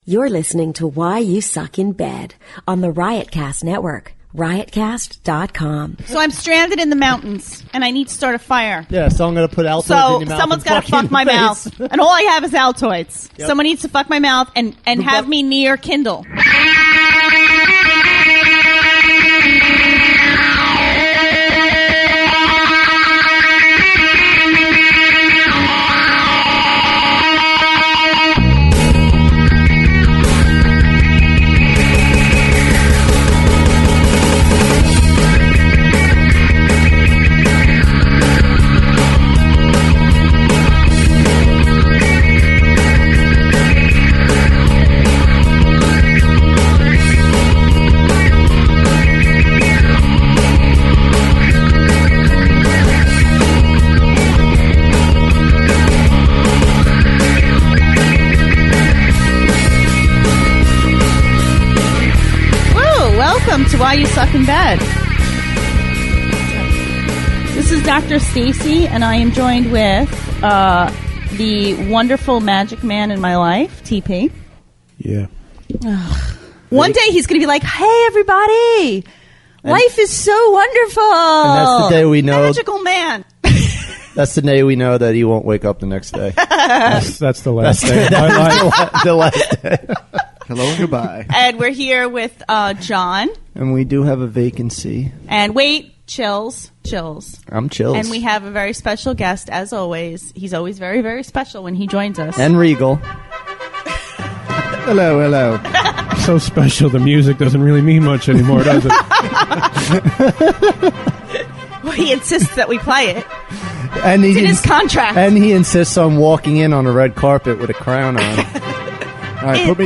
You're listening to Why You Suck in Bed on the Riotcast Network, riotcast.com. So I'm stranded in the mountains, and I need to start a fire. Yeah, so I'm going to put Altoids in your mouth. So someone's got to fuck my mouth. And all I have is Altoids. Yep. Someone needs to fuck my mouth and have me near Kindle. To Why You Suck in Bed. This is Dr. Stacy, and I am joined with the wonderful magic man in my life, TP. Yeah. One day he's going to be like, "Hey, everybody, life is so wonderful." And that's the day we know. Magical man. That's the day we know that he won't wake up the next day. That's the last day. The last day. Hello and goodbye. And we're here with John. And we do have a vacancy. And wait, Chills. I'm Chills. And we have a very special guest, as always. He's always very, very special when he joins us. And Regal. Hello. So special, the music doesn't really mean much anymore, does it? Well, he insists that we play it. And it's in his contract. And he insists on walking in on a red carpet with a crown on. All right, put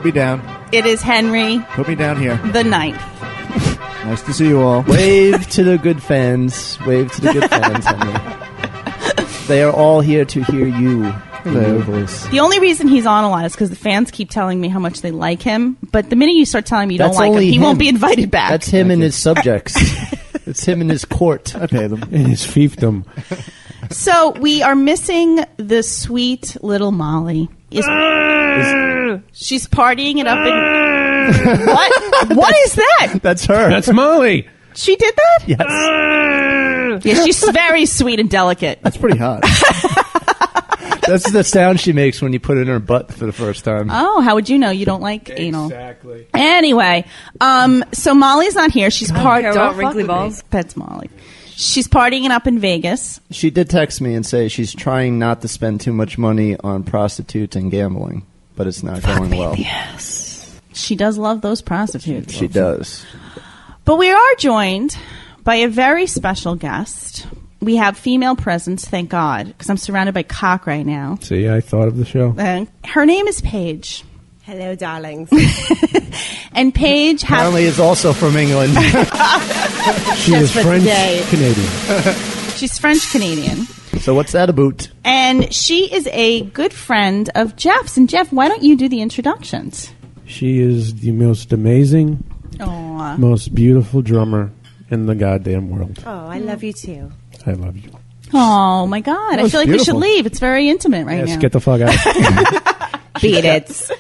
me down. It is Henry. Put me down here. The Ninth. Nice to see you all. Wave to the good fans. Henry. They are all here to hear you. Hello. Voice. The only reason he's on a lot is because the fans keep telling me how much they like him. But the minute you start telling me you don't like him, he won't be invited back. That's him and his subjects. It's him and his court. I pay them. In his fiefdom. So we are missing the sweet little Molly. She's partying it up in... What? What is that? That's her. That's Molly. She did that? Yes. Yeah, she's very sweet and delicate. That's pretty hot. That's the sound she makes when you put it in her butt for the first time. Oh, how would you know? You don't like anal. Exactly. Anyway, so Molly's not here. She's partying. Don't wrinkly balls. That's Molly. She's partying it up in Vegas. She did text me and say she's trying not to spend too much money on prostitutes and gambling, but it's not going well. Yes. She does love those prostitutes. She does. But we are joined by a very special guest. We have female presence, thank God, because I'm surrounded by cock right now. See, I thought of the show. Her name is Paige. Hello, darlings. And Paige apparently is also from England. She is French-Canadian. She's French-Canadian. So what's that about? And she is a good friend of Jeff's. And Jeff, why don't you do the introductions? She is the most amazing, most beautiful drummer in the goddamn world. Oh, I love you too. I love you. Oh, my God. I feel like we should leave. It's very intimate right now. Let's get the fuck out. Beat it.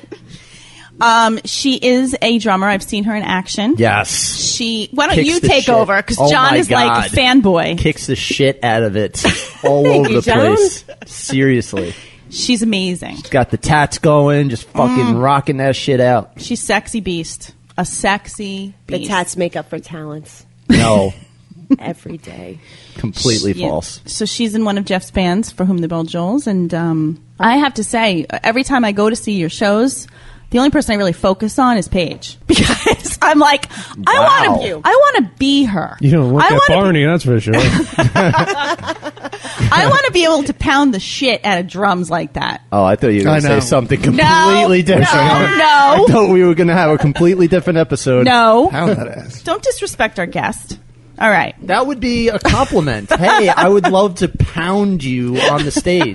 She is a drummer. I've seen her in action. Yes. Why don't you take over? Because John is like a fanboy. Kicks the shit out of it all over the place. Seriously. She's amazing. She's got the tats going, just fucking rocking that shit out. She's sexy beast. A sexy beast. The tats make up for talents. No. Every day. Completely false. So she's in one of Jeff's bands, For Whom the Bell Tolls. And I have to say, every time I go to see your shows, the only person I really focus on is Paige. Because I'm like, I want to be her. You don't look at Barney, that's for sure. I want to be able to pound the shit out of drums like that. Oh, I thought you were going to say something completely different. No. I thought we were going to have a completely different episode. No. Pound that ass. Don't disrespect our guest. All right. That would be a compliment. Hey, I would love to pound you on the stage.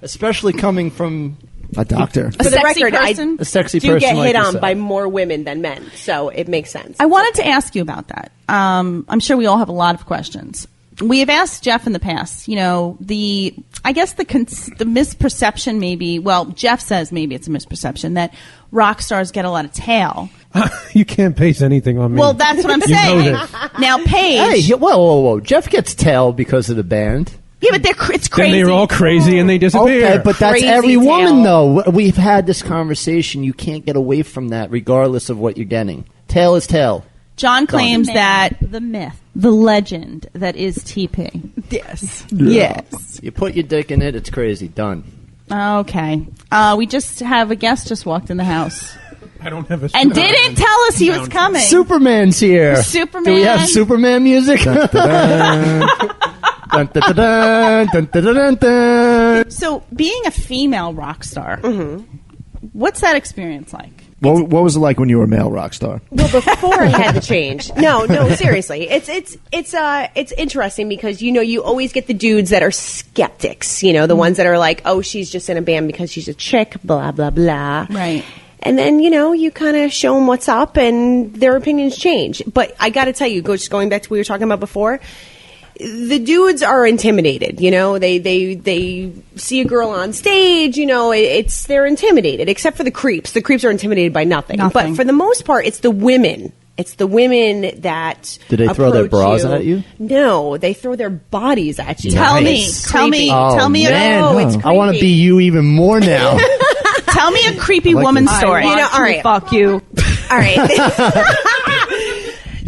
Especially coming from a doctor. For the record, a sexy do person get like hit on yourself. by more women than men, so it makes sense. I wanted to ask you about that. I'm sure we all have a lot of questions. we have asked Jeff in the past, I guess the misperception maybe, well, Jeff says maybe it's a misperception that rock stars get a lot of tail. You can't base anything on me. Well, that's what I'm saying. Now, Paige. Hey, whoa. Jeff gets tail because of the band. Yeah, but it's crazy. Then they're all crazy and they disappear. Okay, but that's Crazy every tail. woman, though. We've had this conversation. You can't get away from that regardless of what you're getting. Tail is tail. John claims that the myth, the legend that is TP. yes, Yes. You put your dick in it, it's crazy. Done. Okay. We just have a guest just walked in the house. I don't have a And didn't tell us he was coming. Superman's here. Superman. Do we have Superman music? Dun, dun, dun, dun, dun, dun, dun, dun. So, being a female rock star, what's that experience like? What was it like when you were a male rock star? Well, before I had the change. No, seriously. It's interesting because, you always get the dudes that are skeptics, the ones that are like, oh, she's just in a band because she's a chick, blah, blah, blah. Right. And then, you kind of show them what's up and their opinions change. But I got to tell you, just going back to what we were talking about before, the dudes are intimidated, they see a girl on stage, they're intimidated, except for the creeps. The creeps are intimidated by nothing. But for the most part, it's the women. It's the women that Do they throw their bras at you? No, they throw their bodies at you. Tell me. Oh, man. No, it's I want to creepy. be you even more now. Tell me a creepy woman story. all right. Fuck you. All right.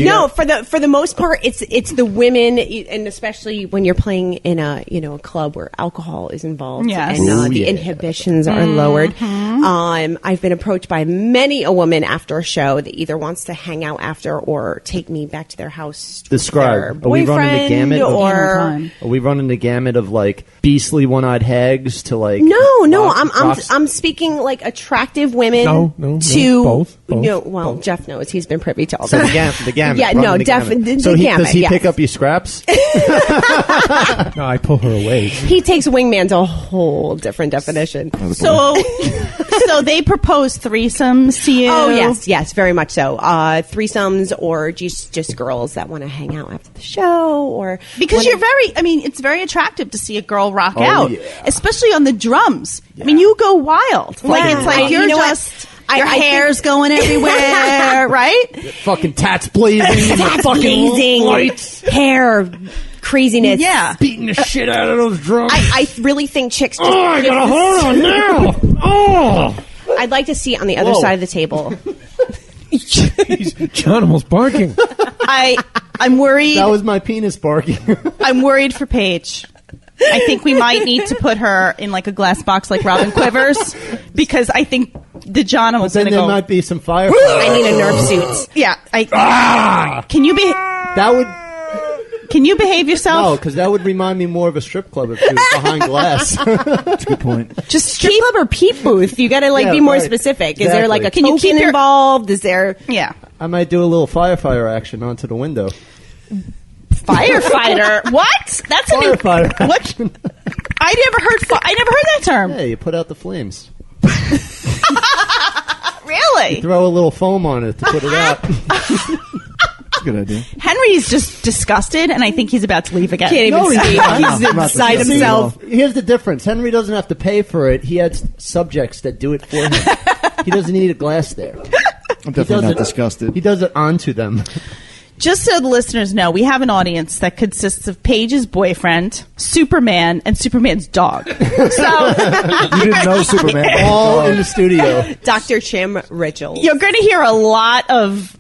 No, for the most part, it's the women, and especially when you're playing in a club where alcohol is involved, Yes. and the inhibitions are lowered. I've been approached by many a woman after a show that either wants to hang out after or take me back to their house. Describe. Their Are we running the gamut? or Are we running the gamut of like beastly one-eyed hags to like? No. rock- I'm speaking like attractive women. No, to both. Well, Jeff knows he's been privy to all So that. the gamut. Yeah, running no, the gamut. definitely. So gamut, does he yes. pick up your scraps? No, I pull her away. He takes wingman to a whole different definition. So they propose threesomes to you? Oh, yes, very much so. Threesomes or just girls that want to hang out after the show or... Because it's very attractive to see a girl rock Oh, out, yeah. especially on the drums. I mean, you go wild. Like, it's like you're just... Your hair's going everywhere, right? Fucking tats blazing. That's fucking blazing. lights. Hair craziness. Yeah. Beating the shit out of those drums. I really think chicks just... I got a hold on now. Oh. I'd like to see it on the other Whoa. side of the table. Jeez, John almost barking. I'm worried. That was my penis barking. I'm worried for Paige. I think we might need to put her in like a glass box like Robin Quivers because I think the John was Then going to there go. might be some fire. I need a Nerf suit. Yeah. Can you be? That would... Can you behave No, yourself? because that would remind me more of a strip club if she was behind glass. That's a good point. Just strip club or peep booth. You got to Yeah, be more right. specific. Is there like a Exactly. Can you token keep your- involved? Is there... Yeah. I might do a little firefighter action onto the window. Firefighter. What? That's a new. Firefighter. What? I never heard that term. Yeah, you put out the flames. Really? Throw a little foam on it to put it out. That's a good idea. Henry's just disgusted, and I think he's about to leave again. Can't even No, see. he's not. He's I'm not inside disgusted himself. at all. Here's the difference. Henry doesn't have to pay for it. He has subjects that do it for him. He doesn't need a glass there. I'm definitely not disgusted. He does it onto them. Just so the listeners know, we have an audience that consists of Paige's boyfriend, Superman, and Superman's dog. So You didn't know Superman. All in the studio. Dr. Chim Richels. you're going to hear a lot of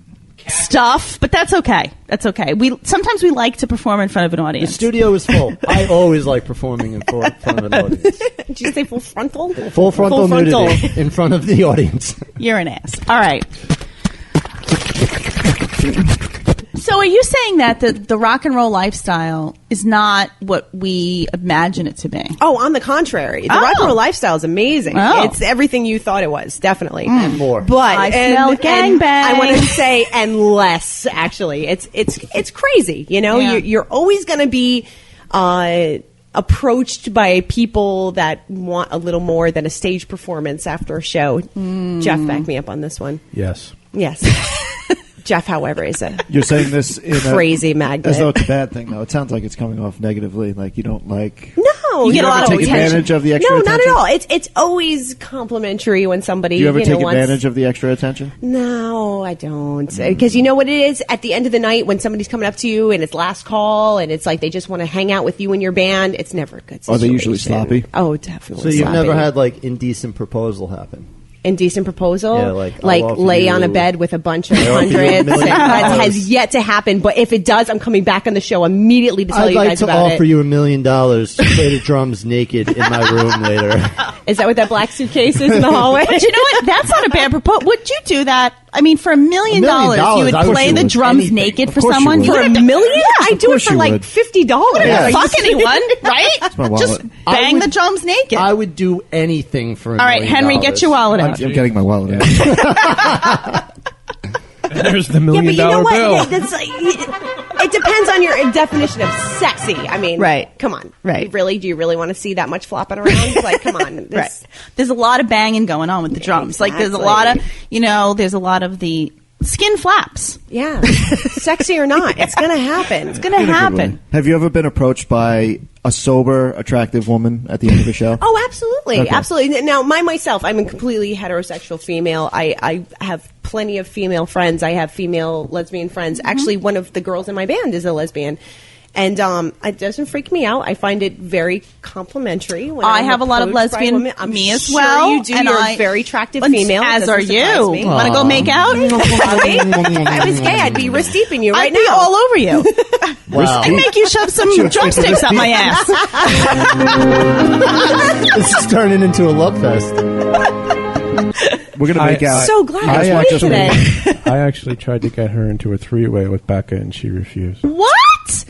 stuff, but that's okay. That's okay. Sometimes we like to perform in front of an The audience. studio is full. I always like performing in front of an audience. Did you say full frontal? Full frontal nudity in front of the audience. You're an ass. All right. So are you saying that the rock and roll lifestyle is not what we imagine it to be? Oh, on the contrary. The rock and roll lifestyle is amazing. Oh. It's everything you thought it was, definitely. And more. But I smell gangbang. I want to say and less actually. It's crazy, Yeah. You're always going to be approached by people that want a little more than a stage performance after a show. Jeff, back me up on this one. Yes. Yes. Jeff, however, is a You're saying this in crazy magnet. as though it's a bad thing, though. It sounds like it's coming off negatively. Like you don't like. No, You get a lot of take attention. advantage of the extra No, attention? not at all. It's always complimentary when somebody. Do you ever take wants- advantage of the extra attention? No, I don't. Because you know what it is? At the end of the night, when somebody's coming up to you and it's last call and it's like they just want to hang out with you and your band, it's never a good Are situation. they usually sloppy? Oh, definitely. So you've sloppy. never had like indecent proposal happen? Indecent proposal? Yeah, like, I'll offer lay you- on a bed with a bunch of I'll offer you $1 hundreds. million. That has yet to happen. But if it does, I'm coming back on the show immediately to tell I'd you like guys to about offer it. you $1 million to play the drums naked in my room later. Is that what that black suitcase is in the hallway? But you know what? That's not a bad proposal. Would you do that? I mean, for $1 million, $1 million, you would I would play do the with drums anything. naked Of for course you someone? would. You For would $1 million? I do it course for you like would. $50. Yeah. fuck anyone, right? my wallet. Just I bang would- the drums naked. I would do anything for $1 All right, million. Henry, get your wallet I'm out. getting my wallet out. There's the $1 Yeah, million but you know what? bill. Yeah, that's like, it depends on your definition of sexy. I mean, Right. Come on, Right. Really? Do you really want to see that much flopping around? Like, come on, this, Right. There's a lot of banging going on with the drums. Like, there's a lot of, there's a lot of the skin flaps. Yeah, sexy or not, it's gonna happen. It's going to happen. Have you ever been approached by a sober, attractive woman at the end of a show? Oh, absolutely, Okay. absolutely. Now, myself, I'm a completely heterosexual female. I have plenty of female friends. I have female lesbian friends. Actually, one of the girls in my band is a lesbian. And it doesn't freak me out. I find it very complimentary. When I I'm have a lot of approached by lesbian women. I'm me as sure well. You do. And You're I- a very attractive But female. As Doesn't are surprise you. me. Want to go make out? If I was gay, I'd be wrist deep in you right I'd be now. all over you. Wow. I'd make you shove some drumsticks up my ass. This is turning into a love fest. We're gonna make out. So glad I you're actually, today. I actually tried to get her into a 3-way with Becca, and she refused. What?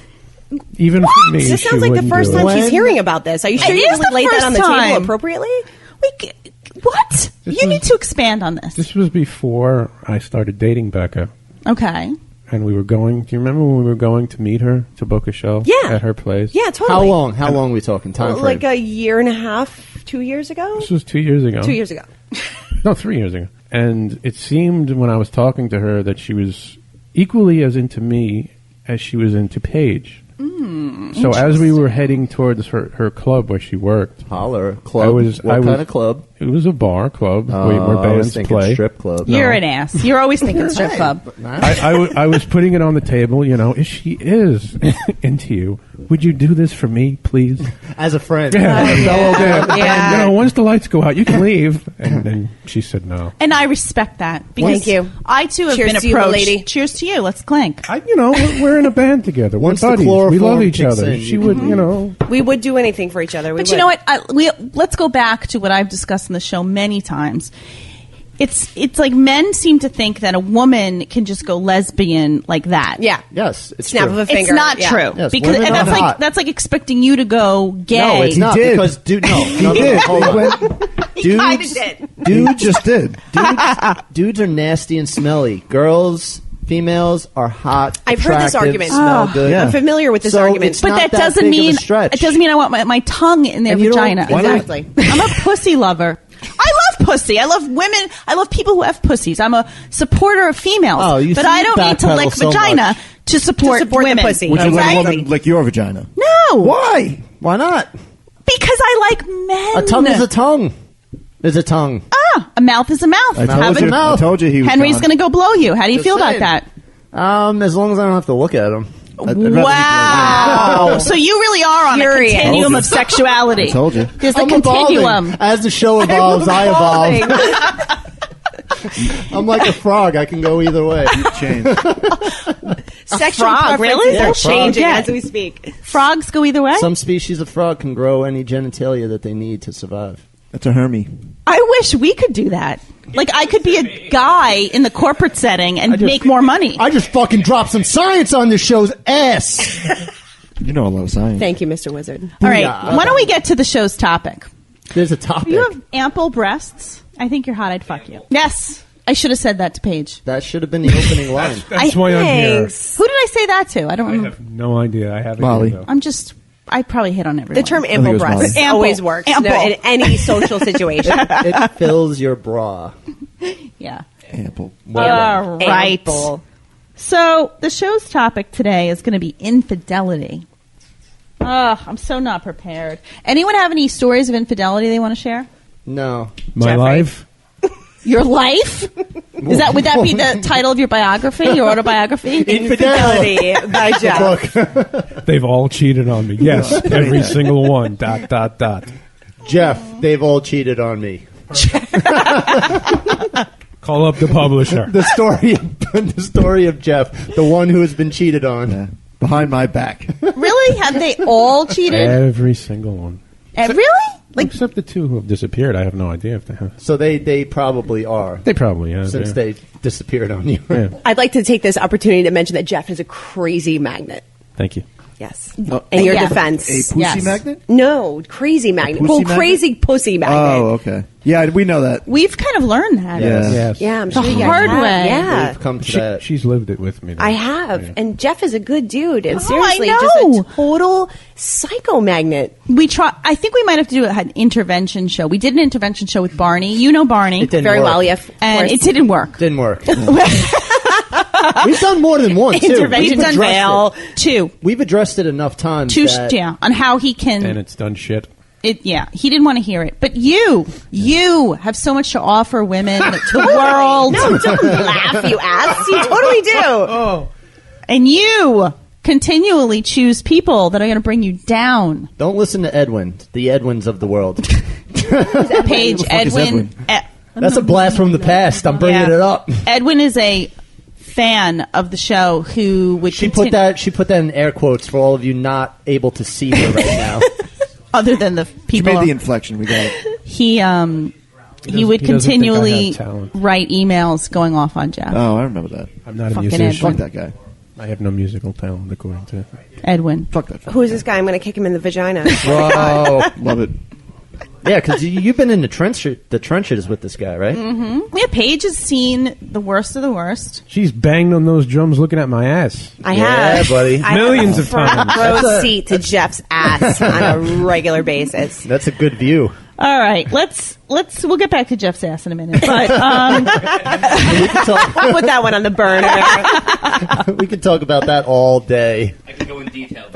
Even for me, This she sounds like the wouldn't first do time it. she's When- hearing about this. Are you sure It you is really the laid that first on the time. table appropriately? What? You need to expand on this. This was before I started dating Becca, Okay. and we were going. Do you remember when we were going to meet her to book a show? Yeah. at her place. Yeah, totally. How long? How long are we talking? Time frame? Like a year and a half, 2 years ago? This was 2 years ago. 2 years ago. No, 3 years ago. And it seemed when I was talking to her that she was equally as into me as she was into Paige. So as we were heading towards her club where she worked, Holler. Club. What kind of club? It was a bar club where I was bands thinking play. strip club. You're an ass. You're always thinking strip club. I was putting it on the table, if she is into you, would you do this for me, please? As a friend. Yeah, as a fellow band. Yeah. Once the lights go out, you can leave. And then she said no. And I respect that. Because Thank you. I, too, have Cheers been to you, approached. lady. Cheers to you. Let's clink. We're in a band together. We're Once the buddies. We chloroform love each kicks other. in, She you would, We would do anything for each other. But you know what? Let's go back to what I've discussed in the show many times. It's like men seem to think that a woman can just go lesbian like that. Yeah. Yes. It's Snap true. of a finger. It's not Yeah. true. Yes, Because women and are that's like hot. that's like expecting you to go gay. No, it's not did. because dude. No, no, did. hold on. kinda Dudes, did. You just did. dudes are nasty and smelly. Girls, females are hot. I've heard this attractive, argument. Smell good. Yeah. I'm familiar with this So argument. it's But not that that doesn't big of a mean stretch. it doesn't mean I want my tongue in their And you don't- vagina. why not? Exactly. I'm a pussy lover. I love pussy. I love women. I love people who have pussies. I'm a supporter of females. Oh, you but see I don't need to backpedal lick so vagina much. to support the women. pussy. Would you let a Exactly. woman lick your vagina? No. Why? Why not? Because I like men. A tongue is a tongue. Is a tongue. A mouth is a mouth. I Have told a you. I mouth. told you he was Henry's gone. going to go blow you. How do you Just feel saying. about that? As long as I don't have to look at them. I'd rather Wow. So you really are on Furious. a continuum of sexuality. I told you. There's a I'm continuum. evolving. As the show evolves, I evolve. I'm like a frog. I can go either way. Change. Sexual frog, preferences really? are Yeah, changing frog. as we speak. Frogs go either way? Some species of frog can grow any genitalia that they need to survive. That's a Hermie. I wish we could do that. Like, I could be a guy in the corporate setting and make more money. I just fucking dropped some science on this show's ass. You know a lot of science. Thank you, Mr. Wizard. All right. Booyah. Why don't we get to the show's topic? There's a topic. You have ample breasts. I think you're hot. I'd fuck you. Yes. I should have said that to Paige. That should have been the opening line. That's why I'm here. Thanks. Who did I say that to? I don't I remember. have no idea. I haven't. Molly. either, though. I probably hit on everyone. The term think it ample was breasts Molly. always Ample. works Ample. in any social situation. It fills your bra. Yeah. Ample. Well done. All right. Ample. So the show's topic today is going to be infidelity. Oh, I'm so not prepared. Anyone have any stories of infidelity they want to share? No. My Jeffrey. life? Your life? Would that be the title of your biography, your autobiography? Infidelity by Jeff. They've all cheated on me. Yes, every single one. ... Jeff, they've all cheated on me. Call up the publisher. The story of Jeff, the one who has been cheated on. Yeah. Behind my back. Really? Have they all cheated? Every single one. Really? Except the two who have disappeared. I have no idea if they have. So they probably are. They probably have. Since they disappeared on you. Yeah. I'd like to take this opportunity to mention that Jeff is a crazy magnet. Thank you. Yes. In your defense. A pussy magnet? No, crazy magnet. pussy magnet? Crazy pussy magnet. Oh, okay. Yeah, we know that. We've kind of learned that. Yeah. Yes. Yeah, I'm The sure you guys hard have. way. Yeah. We've come to that. She's lived it with me. Though. I have. Yeah. And Jeff is a good dude. And Oh, seriously, I just know. a total psycho magnet. I think we might have to do an intervention show. We did an intervention show with Barney. You know Barney. It didn't Very work. well, yeah. of And course. it didn't work. Didn't work. We've done more than one, too. Intervention We've addressed fail. it. Two. We've addressed it enough times. that On how he can. And it's done shit. He didn't want to hear it. But you have so much to offer women, to the world. No, don't laugh, you ass. You totally do. And you continually choose people that are going to bring you down. Don't listen to Edwin, the Edwins of the world. Paige, Edwin. That's a blast from the past. I'm bringing Yeah. it up. Edwin is a fan of the show who would She put that in air quotes for all of you not able to see her right now. other than the She people. made the inflection. We got it. He would he doesn't continually think I have talent. write emails going off on Jeff. Oh, I remember that. I'm not a Fucking musician. Fuck that guy. I have no musical talent, according to. Edwin. Fuck that. Who is this guy? I'm going to kick him in the vagina. Whoa. Love it. Yeah, because you've been in the trenches with this guy, right? Yeah, Paige has seen the worst of the worst. She's banged on those drums looking at my ass. I Yeah, have. buddy. I Millions have of a front times. row seat to Jeff's ass on a regular basis. That's a good view. All right, we'll get back to Jeff's ass in a minute. But I'll put that one on the burner. We could talk about that all day. I can go in detail.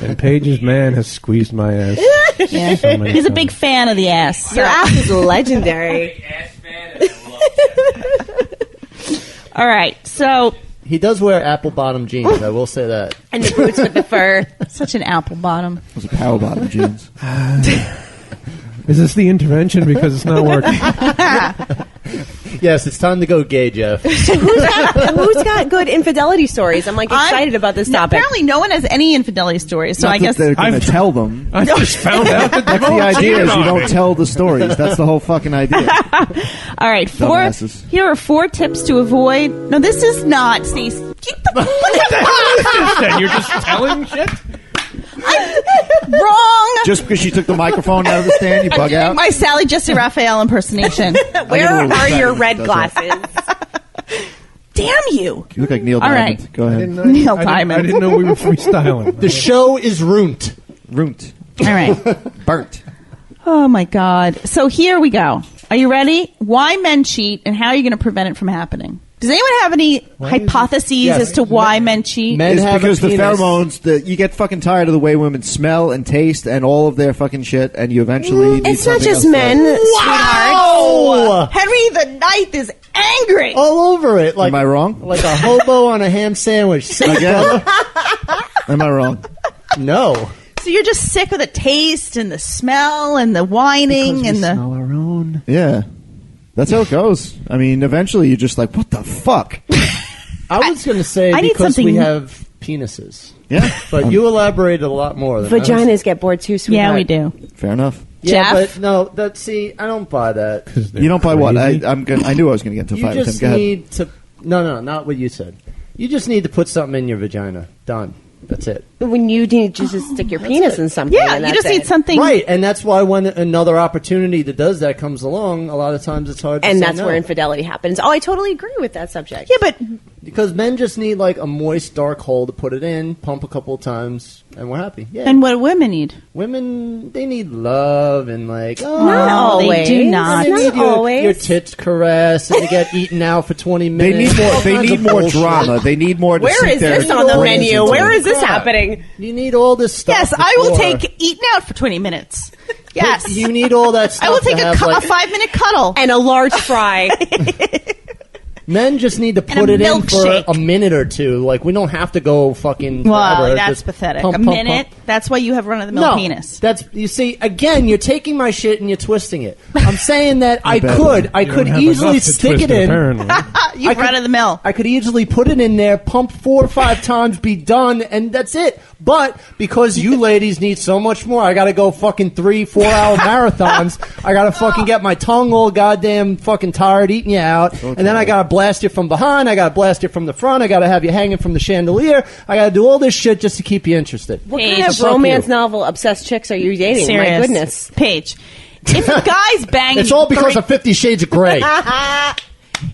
And Paige's man has squeezed my ass. yeah, So many he's a times. big fan of the ass. Your ass is legendary. Ass fan, and I love it. All right, so He does wear apple-bottom jeans, I will say that. And the boots with the fur. such an apple bottom. Those are power bottom jeans. Is this the intervention? Because it's not working. Yes, it's time to go gay, Jeff. Who's got good infidelity stories? I'm excited about this topic. Apparently, no one has any infidelity stories. So Not I that guess they're going to I've- tell them. I just found out that That's the idea. Is you don't tell the stories. That's the whole fucking idea. All right, Dumbasses. here are 4 tips to avoid. No, this is not. Stacey. Then you're just telling shit? Wrong. Just because she took the microphone out of the stand, you bug Doing out. my Sally Jesse Raphael impersonation. Where are your red That's glasses? Damn you. You look like Neil All Diamond. right. Go ahead. Neil Diamond. I didn't know we were freestyling. The show is ruined. Runt. All right. Burnt. Oh my God. So here we go. Are you ready? Why men cheat and how are you going to prevent it from happening? Does anyone have any hypotheses Yes. as to why men cheat? Men It's have because a the penis. pheromones, you get fucking tired of the way women smell and taste and all of their fucking shit, and you eventually need It's not something just else men, sweetheart. Oh! Henry the Ninth is angry. All over it. Like, Am I wrong? Like a hobo on a ham sandwich. Sick, Again? brother. Am I wrong? No. So you're just sick of the taste and the smell and the whining and the. smell our own. Yeah. That's how it goes. I mean, eventually you're just like, what the fuck? I was going to say I need because something- we have penises. Yeah. But you elaborated a lot more than I was- Vaginas get bored too, sweetheart. Yeah, we do. Fair enough. Yeah, Jeff? but no, see, I don't buy that. You don't buy what? I Crazy. knew I was going to get into a You fight with him. just Go ahead. need to... No, not what you said. You just need to put something in your vagina. Done. That's it. When you need to just stick your penis in something. Yeah, and you that's just need it. something. Right, and that's why when another opportunity that does that comes along, a lot of times it's hard to And say that's no. where infidelity happens. Oh, I totally agree with that subject. Yeah, but Because men just need like a moist, dark hole to put it in, pump a couple of times, and we're happy. Yeah. And what do women need? Women, they need love and like, oh, Not always. they do not. they need Not always. your tits caressed and to get eaten out for 20 minutes. They need more drama. They need more to Where sink is their this on the brains menu? into. Where is this Crap. happening? You need all this stuff. Yes, I will before. take eating out for 20 minutes. Yes. You need all that stuff. I will take to a have, like, 5-minute cuddle. And a large fry. Men just need to put a it in milkshake. for a minute or two. Like, we don't have to go fucking Well, forever. that's Just pathetic. pump, A pump, minute? pump. That's why you have run-of-the-mill No, penis. that's, you see, again, you're taking my shit and you're twisting it. I'm saying that I bet. could You don't have easily enough to stick twist it in. apparently. You I could- run-of-the-mill. I could easily put it in there, pump 4 or 5 times, be done, and that's it. But because you ladies need so much more, I gotta go fucking 3-4 hour marathons. I gotta fucking get my tongue all goddamn fucking tired eating you out. And then I gotta blast you from behind. I gotta blast you from the front. I gotta have you hanging from the chandelier. I gotta do all this shit just to keep you interested. What Paige, kind of fuck romance you. novel obsessed chicks are you dating? Serious. My goodness. Paige, if a guy's banging... It's all because of 50 Shades of Grey.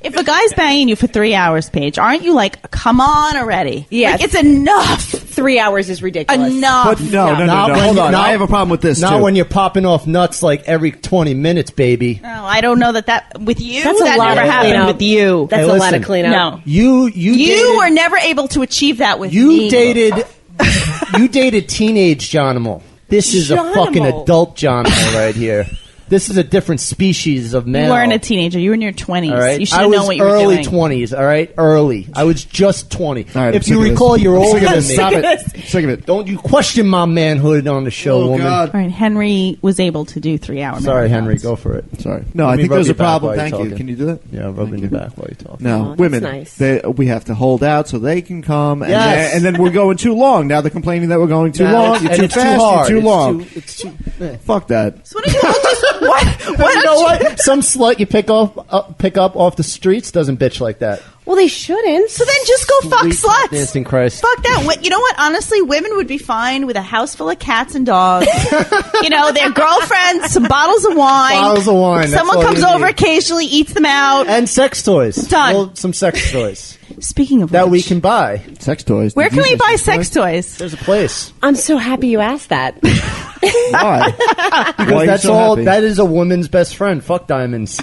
If a guy's banging you for 3 hours, Paige, aren't you like, come on already? Yeah. Like, it's enough. 3 hours is ridiculous. Enough. But no. Not when Hold you- on. not- I have a problem with this, Not too. when you're popping off nuts like every 20 minutes, baby. No, I don't know that with you, That's a that lot never of happened cleanup. with you. That's Hey, a lot listen. of cleanup. No. You You were never able to achieve that with You me. dated teenage Jonimal. This is a fucking Jonimal. adult Jonimal right here. This is a different species of male. You weren't a teenager. You were in your 20s. All right, You should I have was known what you were early doing. 20s. All right, early. I was just 20. All right, if I'm sick you of this. recall, you're I'm older sick of than this. me. Stop it. Sick of it. Don't you question my manhood on the show, Oh, woman. God. All right, Henry was able to do 3 hours. Sorry, Henry. Go for it. Sorry. No, Let I me think rub there's your a back problem. while you're Thank you. talking. Can you do that? Yeah, rubbing your back while you talk. No, Oh, that's women. nice. We have to hold out so they can come, and, Yes. and then we're going too long. Now they're complaining that we're going too long. You're And too it's fast. Too hard. You're too long. It's too. Fuck that. So what do you just what? You know what? Some slut you pick up off the streets doesn't bitch like that. Well, they shouldn't. So then just go fuck Sweet sluts. dancing Christ. Fuck that. You know what? Honestly, women would be fine with a house full of cats and dogs. Their girlfriends, some bottles of wine. Bottles of wine, that's Someone all comes you over need. occasionally, eats them out. And sex toys. Done. Well, some sex toys Speaking of that which, we can buy. Sex toys. where Did can you we say buy sex toys? There's a place. I'm so happy you asked that. Why? Why are you That's so all. happy? That is a woman's best friend. Fuck diamonds.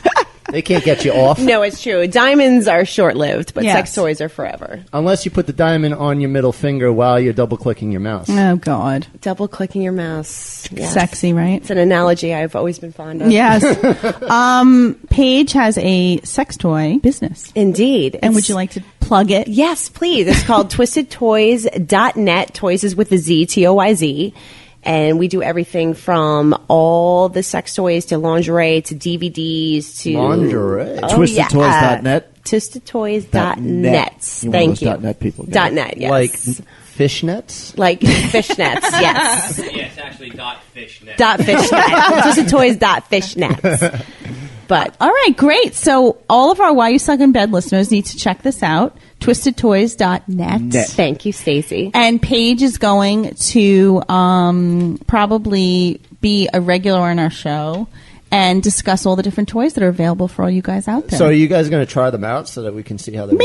They can't get you off No, it's true. Diamonds are short-lived, but Yes. sex toys are forever. unless you put the diamond on your middle finger while you're double clicking your mouse. Oh God, Double-clicking your mouse. Yes. sexy, right? It's an analogy I've always been fond of. Yes. Paige has a sex toy business, Indeed. and would you like to plug it? Yes, please. It's called twistedtoys.net. Toys is with a Z, Toyz. And we do everything from all the sex toys to lingerie to DVDs to Lingerie? TwistedToys.net? TwistedToys.net. You're one of Thank those you. .net people. Dot .net, yes. Like fishnets. Like fishnets, yes. Yeah, it's actually .fishnet. Fishnet. TwistedToys.fishnet. But All right, great. So all of our Why You Suck in Bed listeners need to check this out. TwistedToys.net. Net. thank you, Stacey. And Paige is going to probably be a regular on our show and discuss all the different toys that are available for all you guys out there. So are you guys going to try them out so that we can see how they work?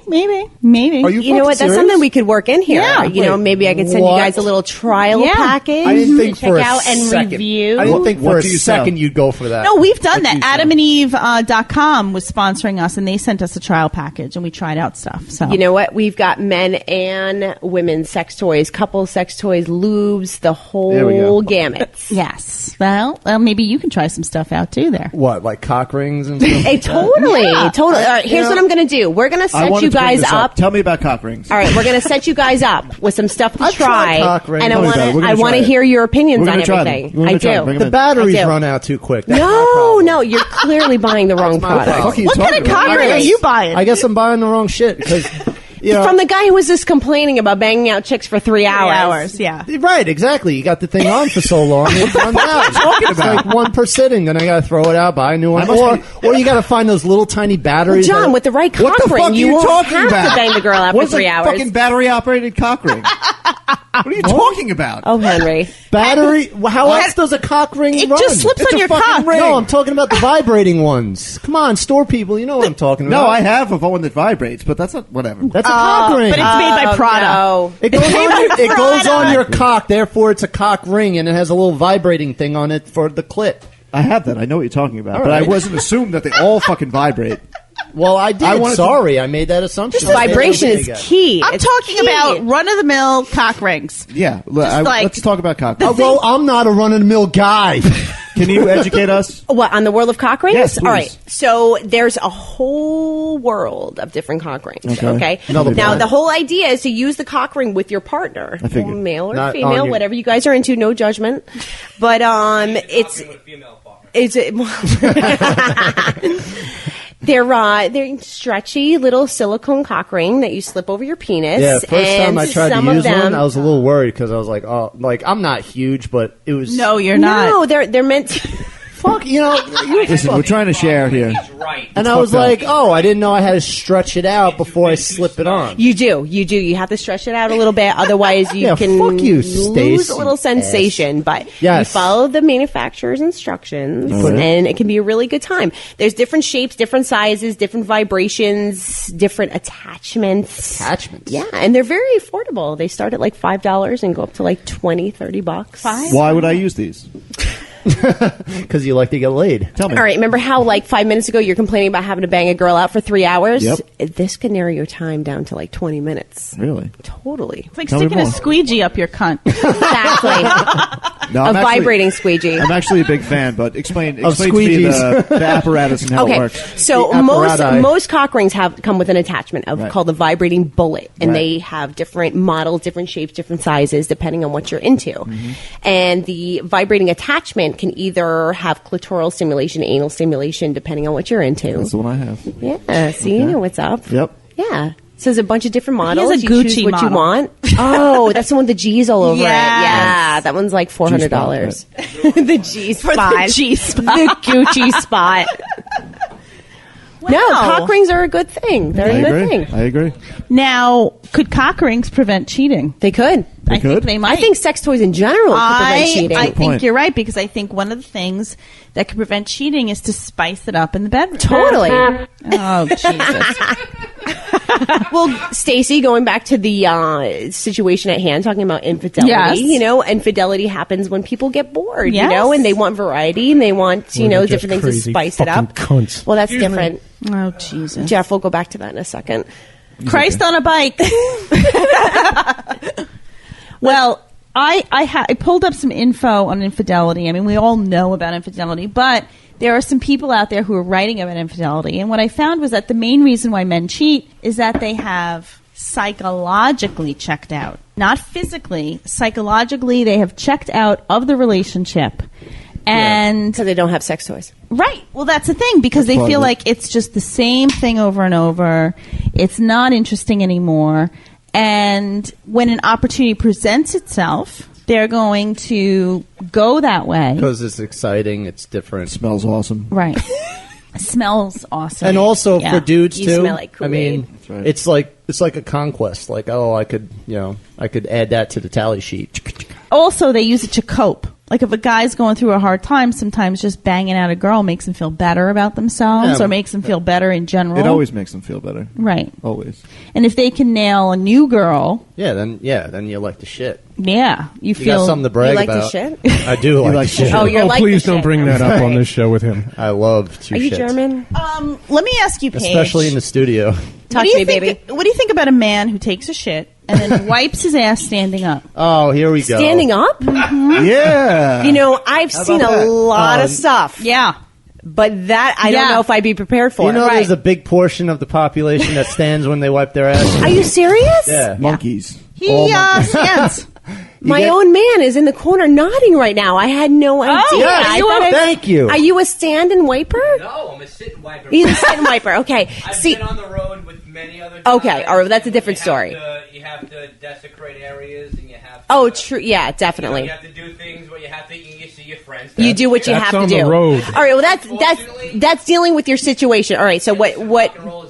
maybe. Are you You know what? That's serious? something we could work in here. Yeah. Maybe I could send What? you guys a little trial Yeah. package. I didn't think to check for a out and second. review. I didn't think What for a do you sell? second you'd go for that. No, we've done What do that. you sell? AdamandEve.com was sponsoring us, and they sent us a trial package, and we tried out stuff. So You know what? We've got men and women's sex toys, couple sex toys, lubes, the There we go. whole gamut. yes. Well, maybe you can try some stuff out too there. What, like cock rings and stuff? Hey, totally. All right, here's what I'm going to do. We're going to I set wanted you to bring guys this up. Tell me about cock rings. All right, we're going to set you guys up with some stuff to I've tried try, cock rings. and Tell me about it. We're gonna I want try to it. hear your opinions We're on gonna try them. everything. We're gonna I try them. do. Bring The batteries I do. run out too quick. That's my No, problem. no, you're clearly buying the wrong my product. problem. Fuck you What kind talking of about? cock ring are you buying? I guess I'm buying the wrong shit because, you know, From the guy who was just complaining about banging out chicks for 3 hours. Yeah. right, exactly. You got the thing on for so long, it runs out. It's like one per sitting, then I got to throw it out, buy a new one, or you got to find those little tiny batteries. John, that- with the right What cock the ring, fuck are you you won't talking have about? to bang the girl out What for is 3 a hours. fucking battery operated cock ring? What are you talking about? Oh, Henry. Battery? How else does a cock ring It run? just slips It's on a your fucking cock. ring. No, I'm talking about the vibrating ones. Come on, store people, you know what I'm talking about. No, I have a one that vibrates, but that's not whatever. That's a cock ring. But it's made by Prada. No. It goes on your cock, therefore it's a cock ring, and it has a little vibrating thing on it for the clit. I have that. I know what you're talking about, All but I right. wasn't assumed that they all fucking vibrate. Well, I did. I wanted to- Sorry, I made that assumption. Just vibration is key. I'm It's talking key. about run-of-the-mill cock rings. Yeah, like- let's talk about cock. Well, I'm not a run-of-the-mill guy. Can you educate us? What, on the world of cock rings? Yes, please. All right. So there's a whole world of different cock rings. Okay. Another Now, one. the whole idea is to use the cock ring with your partner. I figured. Male or Not on female, your- whatever you guys are into, no judgment. But it's they're stretchy little silicone cock ring that you slip over your penis. Yeah, first and time I tried some to of use them, one, I was a little worried because I was like, oh, like I'm not huge, but it was No, you're not. No, they're meant to. fuck, you know. Listen, we're trying to share here. Right. And I was fucked up. like, oh, I didn't know I had to stretch it out before I slip it on. You do. You have to stretch it out a little bit, otherwise you Yeah, can fuck you, lose Stacey, a little sensation. But Yes. you follow the manufacturer's instructions, and it can be a really good time. There's different shapes, different sizes, different vibrations, different attachments. Attachments? Yeah, and they're very affordable. They start at like $5 and go up to like $20-$30. Why would I use these? Because you like to get laid. Tell me. All right, remember how like 5 minutes ago you're complaining about having to bang a girl out for 3 hours? Yep. This can narrow your time down to like 20 minutes. Really? Totally. It's like Tell me sticking a more. squeegee up your cunt. Exactly. No, A I'm actually- vibrating squeegee. I'm actually a big fan, but explain to me squeegees. the apparatus and how it Okay, works. so The most apparatus. cock rings come with an attachment Right. called the vibrating bullet, and Right. they have different models, different shapes, different sizes, depending on what you're into. Mm-hmm. And the vibrating attachment can either have clitoral stimulation, anal stimulation, depending on what you're into. That's the one I have. Yeah, so you know what's up. Yep. Yeah. So there's a bunch of different has models. a You Gucci choose what you model. want. Oh, that's the one with the G's all over Yes. it. Yeah, that one's like $400. The G spot. the G spot. The Gucci spot. No, Wow. cock rings are a good thing. They're I a good agree. thing. I agree. Now, could cock rings prevent cheating? They could. I could? think they might. I think sex toys in general could prevent cheating. I Good think point. you're right, because I think one of the things that could prevent cheating is to spice it up in the bedroom. Totally. Oh, Jesus. Well, Stacey, going back to the situation at hand, talking about infidelity, Yes. you know, infidelity happens when people get bored, Yes. you know, and they want variety and they want, you Or know, they're just different things to crazy spice it up. fucking cunts. Well, that's different. Oh, Jesus. Jeff, we'll go back to that in a second. Christ on a bike. Well, I pulled up some info on infidelity. I mean, we all know about infidelity, but there are some people out there who are writing about infidelity. And what I found was that the main reason why men cheat is that they have psychologically checked out. Not physically, psychologically, they have checked out of the relationship. And Because they don't have sex toys. right. Well, that's the thing, because they part feel of it. like it's just the same thing over and over. It's not interesting anymore. And when an opportunity presents itself, they're going to go that way. Because it's exciting, it's different. Smells awesome. Right. Smells awesome. And also Yeah. for dudes You too. smell like I mean, That's right. it's like a conquest. Like, oh, I could add that to the tally sheet. Also, they use it to cope. Like if a guy's going through a hard time, sometimes just banging out a girl makes them feel better about themselves, Yeah. or makes them feel better in general. It always makes them feel better. right. Always. And if they can nail a new girl, Then you like the shit. yeah, you You feel got something to brag You like about. to shit? I do like, like the to shit. shit. Oh, you're Oh, like please the don't shit. bring that up Sorry. on this show with him. I love to Are you shit. German? Let me ask you, Paige. Especially in the studio. Talk what do to you me, think, baby. What do you think about a man who takes a shit and then wipes his ass standing up? Oh, here we go. Standing up? Yeah. You know, I've seen a that? lot of stuff. Yeah. But that, I don't Yeah. know if I'd be prepared for. You know, Right. there's a big portion of the population that stands when they wipe their ass. Are you serious? Yeah. Monkeys. He Oh, my- stands. My get- own man is in the corner nodding right now. I had no idea. yes. I thought Thank you. Are you a stand and wiper? No, I'm a sit and wiper. He's a stand and wiper. Okay. I've See, been on the road with many other Okay, guys, all right, that's a different you story. You have to desecrate areas, and you have to... oh, true. Yeah, You know, definitely. you have to do things where you have to... You see your friends You do what you That's have to on do. the road. All right. Well, that's dealing with your situation. All right. So what?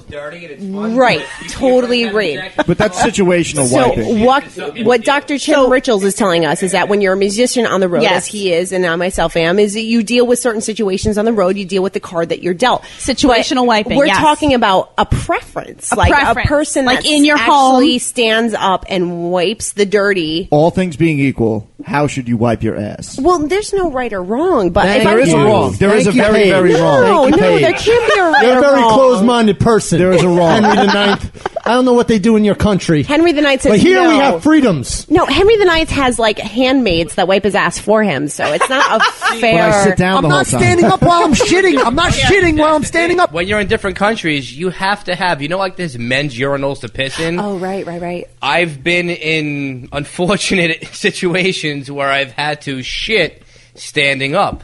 Right. Totally agree. But that's situational So wiping. what Dr. Tim Richards is telling us is that when you're a musician on the road, Yes. as he is, and I myself am, is that you deal with certain situations on the road. You deal with the card that you're dealt. Situational But wiping, We're yes. talking about a preference, A like preference. a person Like that's in your actually home. stands up and wipes the dirty. All things being equal, how should you wipe your ass? Well, there's no right or wrong, but if There I'm is a talking- wrong. There is a Thank you, very, Paige. very wrong. No, Thank you, no, Paige. there can't be a right You're a or very wrong. closed-minded person. There is a wrong. Henry the Ninth. I don't know what they do in your country. Henry the Ninth says But here no. we have freedoms. No, Henry the Ninth has like handmaids that wipe his ass for him, so it's not a fair. But I sit down I'm the whole not time. standing up while I'm shitting. I'm not shitting while I'm standing up. When you're in different countries, you have to have, like there's men's urinals to piss in. Oh, right. I've been in unfortunate situations where I've had to shit standing up.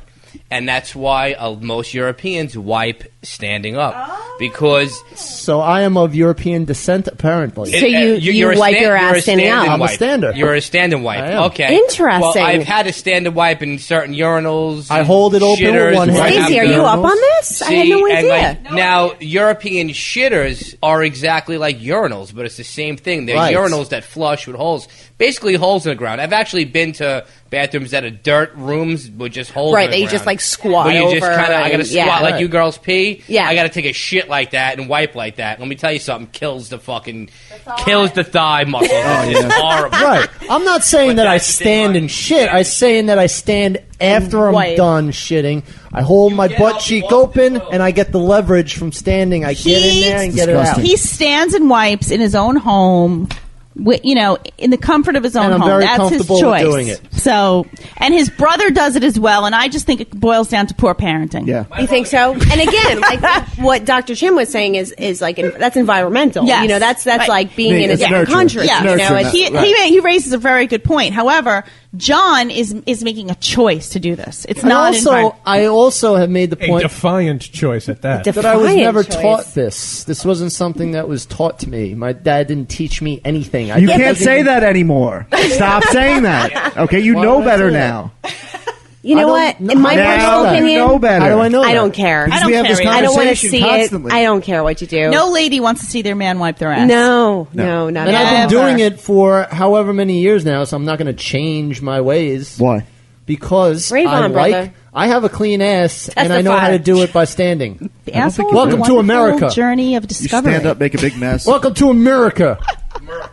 And that's why most Europeans wipe standing up. Because So I am of European descent, apparently. So you wipe your ass standing up. I'm a stander. You're a stand-and wipe. I am. Okay. Interesting. Well, I've had a stand-and wipe in certain urinals. I hold it open with shitters, one hand. right Stacey, are after- you up on this? I had no See, idea. and now European shitters are exactly like urinals, but it's the same thing. They're Right. urinals that flush with holes, basically holes in the ground. I've actually been to bathrooms that are dirt rooms with just holes. Right, in the that you ground. just, like, squat Where you just over kind of, I got to and- squat yeah. like Right. you girls pee. Yeah. I got to take a shit like that and wipe like that. Let me tell you something: kills the thigh muscles. It's horrible. Right. I'm not saying But that I that's the thing, stand like- and shit. I'm saying that I stand after I'm Wipe. done shitting. I hold my get butt up, cheek walk open, the and I get the leverage from standing. I get in there and get it out. disgusting. He stands and wipes in his own home, in the comfort of his own And I'm home. very That's comfortable his with choice. doing it. So, and his brother does it as well. And I just think it boils down to poor parenting. Yeah. You think so? And again, like what Dr. Chim was saying is like that's environmental. Yes. That's Right. like being in a It's different nurturing. country. It's You know, nurturing. it's, Right. He raises a very good point. However, John is making a choice to do this. It's And not also, I also have made the A point defiant choice at that. that I was defiant never choice. taught this. This wasn't something that was taught to me. My dad didn't teach me anything. You can't say that anymore. Stop saying that. Okay, you Why know would I better say that? now. You know I what? don't- In my Now personal you opinion, know better. How do I know I that? don't care. Because I we don't have this care either. I don't want to conversation see constantly. it. I don't care what you do. No lady wants to see their man wipe their ass. no, not And at I've all. been doing it for however many years now, so I'm not going to change my ways. Why? Because Rave I on, like, brother. I have a clean ass, and I know Testify. how to do it by standing. The asshole is a Welcome to wonderful America. Journey of You discovery. stand up, make a big mess. Welcome to America,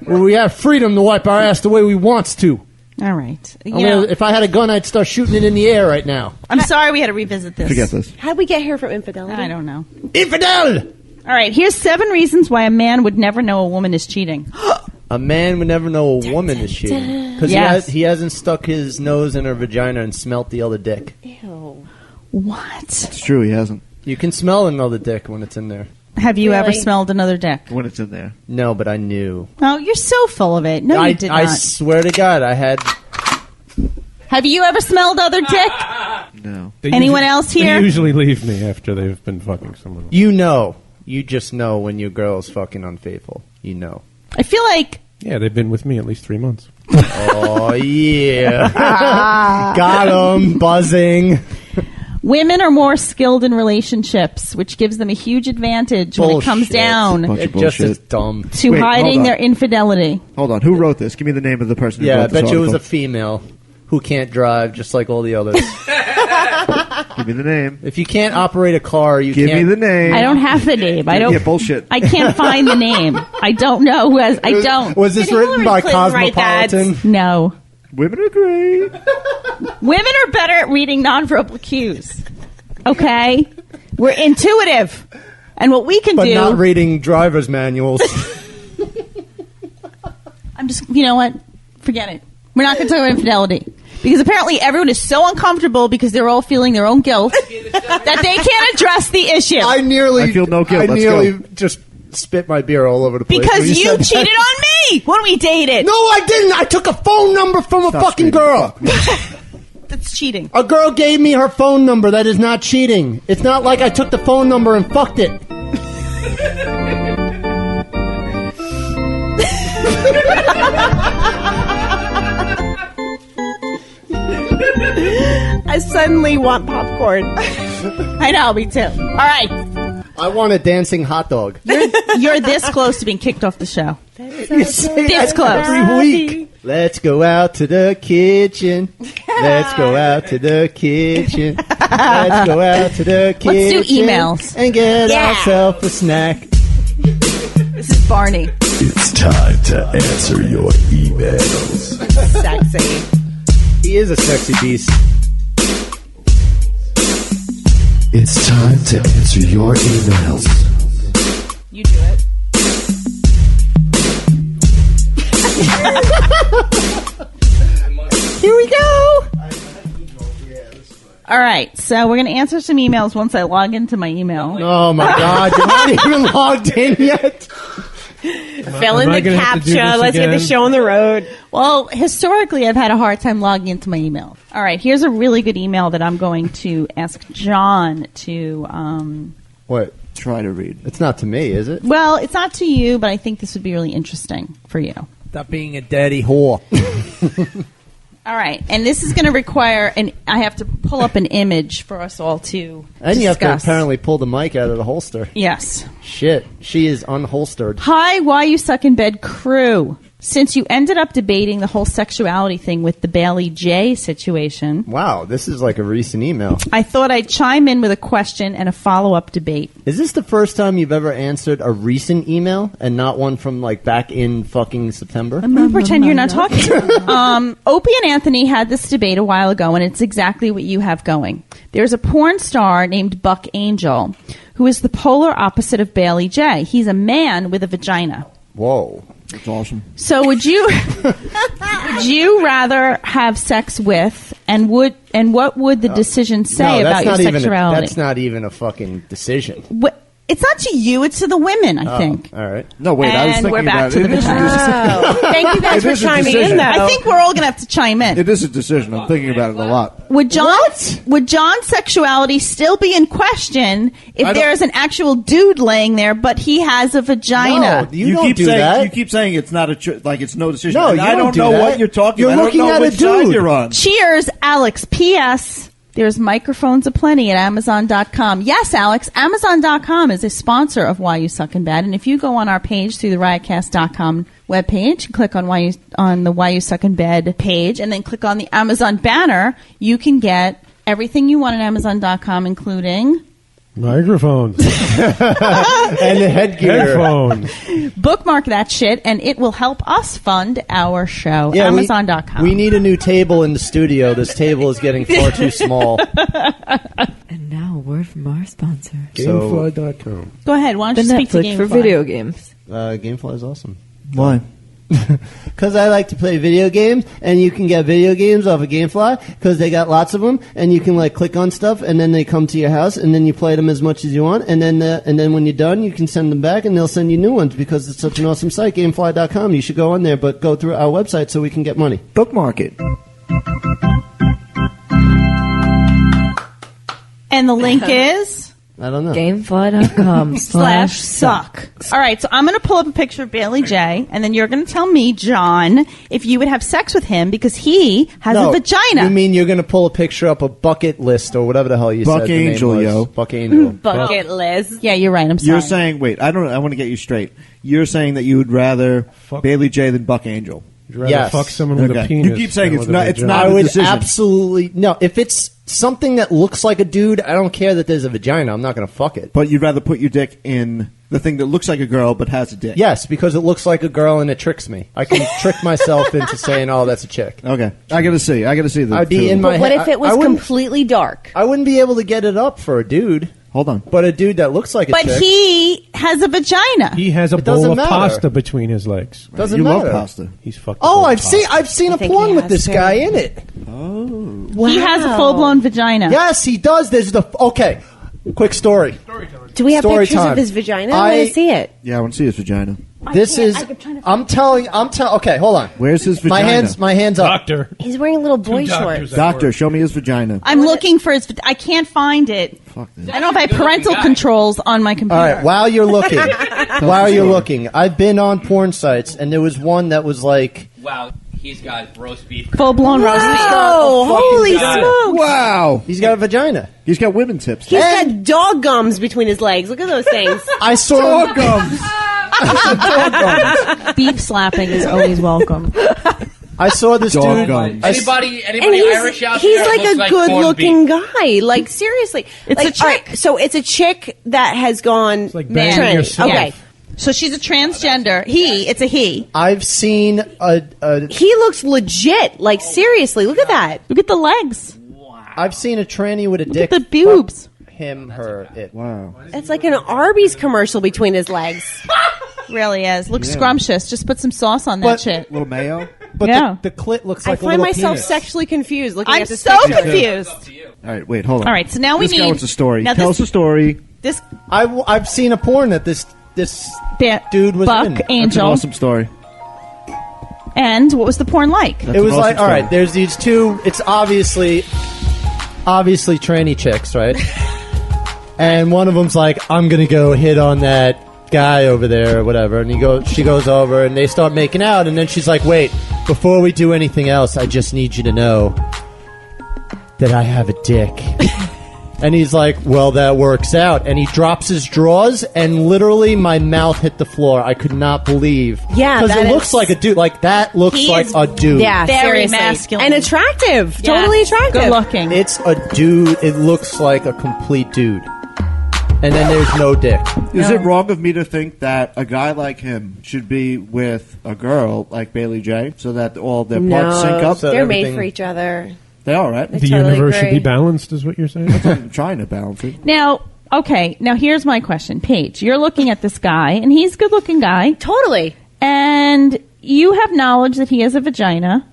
where we have freedom to wipe our ass the way we wants to. All right. If I had a gun, I'd start shooting it in the air right now. I'm sorry we had to revisit this. Forget this. How did we get here from infidelity? I don't know. Infidel! All right. Here's 7 reasons why a man would never know a woman is cheating. A man would never know a woman is cheating because Yes. he hasn't stuck his nose in her vagina and smelt the other dick. Ew. What? It's true, he hasn't. You can smell another dick when it's in there. Have you ever Really? smelled another dick? When it's in there. No, but I knew. Oh, you're so full of it. No, you did I not. swear to God, I had. Have you ever smelled other dick? No. They Anyone usually- else here? They usually leave me after they've been fucking someone else. You know. You just know when your girl's fucking unfaithful. You know. I feel like Yeah, they've been with me at least 3 months. Oh, yeah. Got him. Buzzing. women are more skilled in relationships, which gives them a huge advantage when it comes Bullshit. down Bunch It of just bullshit. is dumb. to Wait, hold hiding on. their infidelity. Hold on. Who wrote this? Give me the name of the person who Yeah, I wrote this bet you it was a article. female who can't drive just like all the others. Give me the name. If you can't operate a car, you Give can't. me the name. I don't have the name. I don't. Yeah, bullshit. I can't find the name. I don't know who has. I don't. Was this Did written by Hillary Clinton write that? Cosmopolitan? No. Women are great. Women are better at reading nonverbal cues. Okay? We're intuitive. And what we can But do. not reading driver's manuals. I'm just, you know what? Forget it. We're not going to talk about infidelity. Because apparently everyone is so uncomfortable because they're all feeling their own guilt that they can't address the issue. I feel no guilt. I Let's nearly go. just spit my beer all over the place. because when you said that. cheated on me when we dated. No, I didn't. I took a phone number from a Stop fucking screaming. girl. That's cheating. A girl gave me her phone number. That is not cheating. It's not like I took the phone number and fucked it. suddenly want popcorn. I know, me too. All right. I want a dancing hot dog. You're this close to being kicked off the show. You say This that close. every week. Let's go out to the kitchen. Let's go out to the kitchen. Let's go out to the kitchen. Let's do emails. And get ourselves a snack. This is Barney. It's time to answer your emails. Sexy. He is a sexy beast. It's time to answer your emails. You do it. Here we go. All right, so we're going to answer some emails once I log into my email. Oh my God, you're not even logged in yet. Fill in Am I the gonna have to do captcha. this Let's get the again? show on the road. Well, historically, I've had a hard time logging into my email. All right, here's a really good email that I'm going to ask John to. What? Try to read. It's not to me, is it? Well, it's not to you, but I think this would be really interesting for you. Stop being a daddy whore. All right, and this is going to require I have to pull up an image for us all to And you have to discuss. apparently pull the mic out of the holster. Yes. Shit, she is unholstered. Hi, Why You Suck in Bed crew. Since you ended up debating the whole sexuality thing with the Bailey J situation, Wow, this is like a recent email. I thought I'd chime in with a question and a follow-up debate. Is this the first time you've ever answered a recent email and not one from like back in fucking September? I'm going to pretend you're not talking. Opie and Anthony had this debate a while ago, and it's exactly what you have going. There's a porn star named Buck Angel who is the polar opposite of Bailey J. He's a man with a vagina. Whoa. That's awesome. So would you rather have sex with, and what would the decision say about your sexuality? That's not even a fucking decision. It's not to you; it's to the women. I think. All right. No, wait. I was And thinking we're back about to it. the vagina. Thank you guys It for is a chiming decision. in, though. I think we're all going to have to chime in. It is a decision. I'm thinking about it a lot. Would John's sexuality still be in question if there's an actual dude laying there, but he has a vagina? No, you don't keep do saying that. You keep saying it's not like it's no decision. No, And you I don't don't do know that. what you're talking You're about. looking I don't at know a which side dude. you're on. Cheers, Alex. P.S. There's microphones aplenty at Amazon.com. Yes, Alex, Amazon.com is a sponsor of Why You Suck in Bed. And if you go on our page through the Riotcast.com webpage, click on the Why You Suck in Bed page, and then click on the Amazon banner, you can get everything you want at Amazon.com, including Microphones. And the headgear. Headphones. bookmark that shit, and it will help us fund our show. Yeah, Amazon.com. We need a new table in the studio. This table is getting far too small. And now a word from our sponsor. Gamefly.com. Go ahead. Why don't The you speak to Netflix for Gamefly? video games. Gamefly is awesome. Why? Because I like to play video games, and you can get video games off of Gamefly because they got lots of them, and you can like click on stuff, and then they come to your house, and then you play them as much as you want, and then when you're done, you can send them back, and they'll send you new ones because it's such an awesome site. Gamefly.com. You should go on there, but go through our website so we can get money. Bookmark it. And the link is I don't know. Gamefly.com/suck. All right, so I'm going to pull up a picture of Bailey J, and then you're going to tell me, John, if you would have sex with him because he has a vagina. You mean you're going to pull a picture up a bucket list or whatever the hell you Buck said? Angel, the name was. yo. Buck Angel. Bucket list. Yeah, you're right. I'm sorry. You're saying, wait, I want to get you straight. You're saying that you would rather Bailey J than Buck Angel. Would you rather Yes. fuck someone with a Okay. penis? You keep saying than it's with a not- it's vagina? not I a would decision. absolutely no. If it's something that looks like a dude, I don't care that there's a vagina. I'm not going to fuck it. But you'd rather put your dick in the thing that looks like a girl but has a dick. Yes, because it looks like a girl and it tricks me. I can trick myself into saying, "Oh, that's a chick." Okay. I got to see the I'd be two. in my But what head. if it was I wouldn't- completely dark? I wouldn't be able to get it up for a dude. Hold on. But a dude that looks like a But chick he has a vagina. He has a It bowl doesn't of matter. pasta between his legs. doesn't you matter. love pasta. He's fucked. Oh, I've seen a think porn he with has this to. guy in it. He has a full-blown vagina. Yes, he does. There's the okay. Quick story. Do we have Story pictures time. of his vagina? I want to see it. Yeah, I want to see his vagina. I'm telling. Okay, hold on. Where's his My vagina? My hands up. Doctor. He's wearing little boy Two doctors shorts. at Doctor, work. show me his vagina. I'm looking for his. I can't find it. Fuck this. I don't know if I have parental controls on my All computer. right, while you're looking, I've been on porn sites, and there was one that was like, Wow. He's got roast beef. Full blown roast beef. Oh, holy smokes! Wow. He's got a vagina. He's got women's hips. He's got dog gums between his legs. Look at those things. I saw Dog gums. Beef slapping is always welcome. I saw this Dog dude. gums. Anybody And Irish out he's there? like looks a corned good-looking beef. guy. Like seriously, It's like, a chick. all right, so it's a chick that has gone like banging tranny. yourself. Okay, So she's a transgender. It's a he. I've seen a he looks legit. Like seriously, look at that. Look at the legs. I've seen a tranny with a Look dick. at the boobs. fuck Him, her, it. Wow. It's like an Arby's commercial between his legs. Really is. Looks scrumptious. Just put some sauce on that But- shit. Little mayo. But Yeah. the clit looks I like a find little myself penis. sexually confused looking I'm at this so picture. confused. All right, wait, hold on. All right, so now we this guy need- wants a story. now Tell this- us a story. This I've seen a porn that this dude was Buck in. That's an Angel. awesome story. And what was the porn like? That's It was an awesome like, all right, story. there's these two. It's obviously tranny chicks, right? And one of them's like, I'm gonna go hit on that guy over there or whatever. And she goes over and they start making out. And then she's like, wait, before we do anything else, I just need you to know that I have a dick. And he's like, well, that works out. And he drops his drawers, and literally my mouth hit the floor. I could not believe. Yeah, because that it looks is- like a dude. Like, that looks He like is- a dude. Yeah, Very seriously. masculine. and attractive. Yes. Totally attractive. Good looking. It's a dude. It looks like a complete dude. And then there's no dick. Is it wrong of me to think that a guy like him should be with a girl like Bailey J. so that all their parts sync up? So They're everything- made for each other. They are, right? The totally universe should agree. be balanced, is what you're saying? I'm trying to balance it. Now, okay, now here's my question. Paige, you're looking at this guy, and he's a good-looking guy, Totally. and you have knowledge that he has a vagina.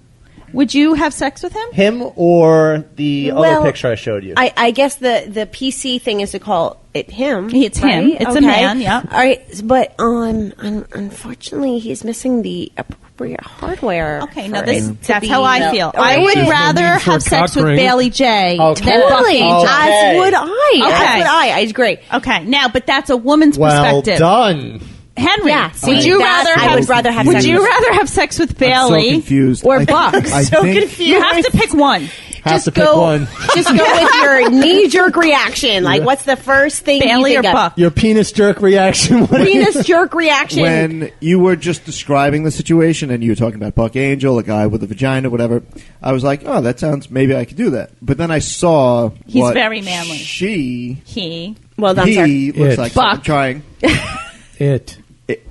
Would you have sex with him? Him or the Well, other picture I showed you? I guess the PC thing is to call it him. It's him. right? It's a man, yeah. All right, but unfortunately, he's missing the appropriate hardware. Okay, for now it to that's be- how I feel. All right. I would There's no rather need for have a sex cock with ring. Bailey J. Okay. than Buck Totally. Angel. As would I. Okay. As would I. I agree. Okay, now, but that's a woman's well perspective. done. Henry, Yeah, see, would you that rather I have? would rather have Would sex you with- rather have sex with I'm so Bailey confused. or I- Buck? I So think- confused. You have to pick one. Have to pick go, one. Just go with your knee-jerk reaction. Like, what's the first thing Bailey you or think of? Buck? Your penis jerk reaction. What Penis jerk reaction. When you were just describing the situation and you were talking about Buck Angel, a guy with a vagina, whatever, I was like, oh, that sounds, maybe I could do that. But then I saw He's what very manly. He well done, sir. looks It. like Buck. I'm trying.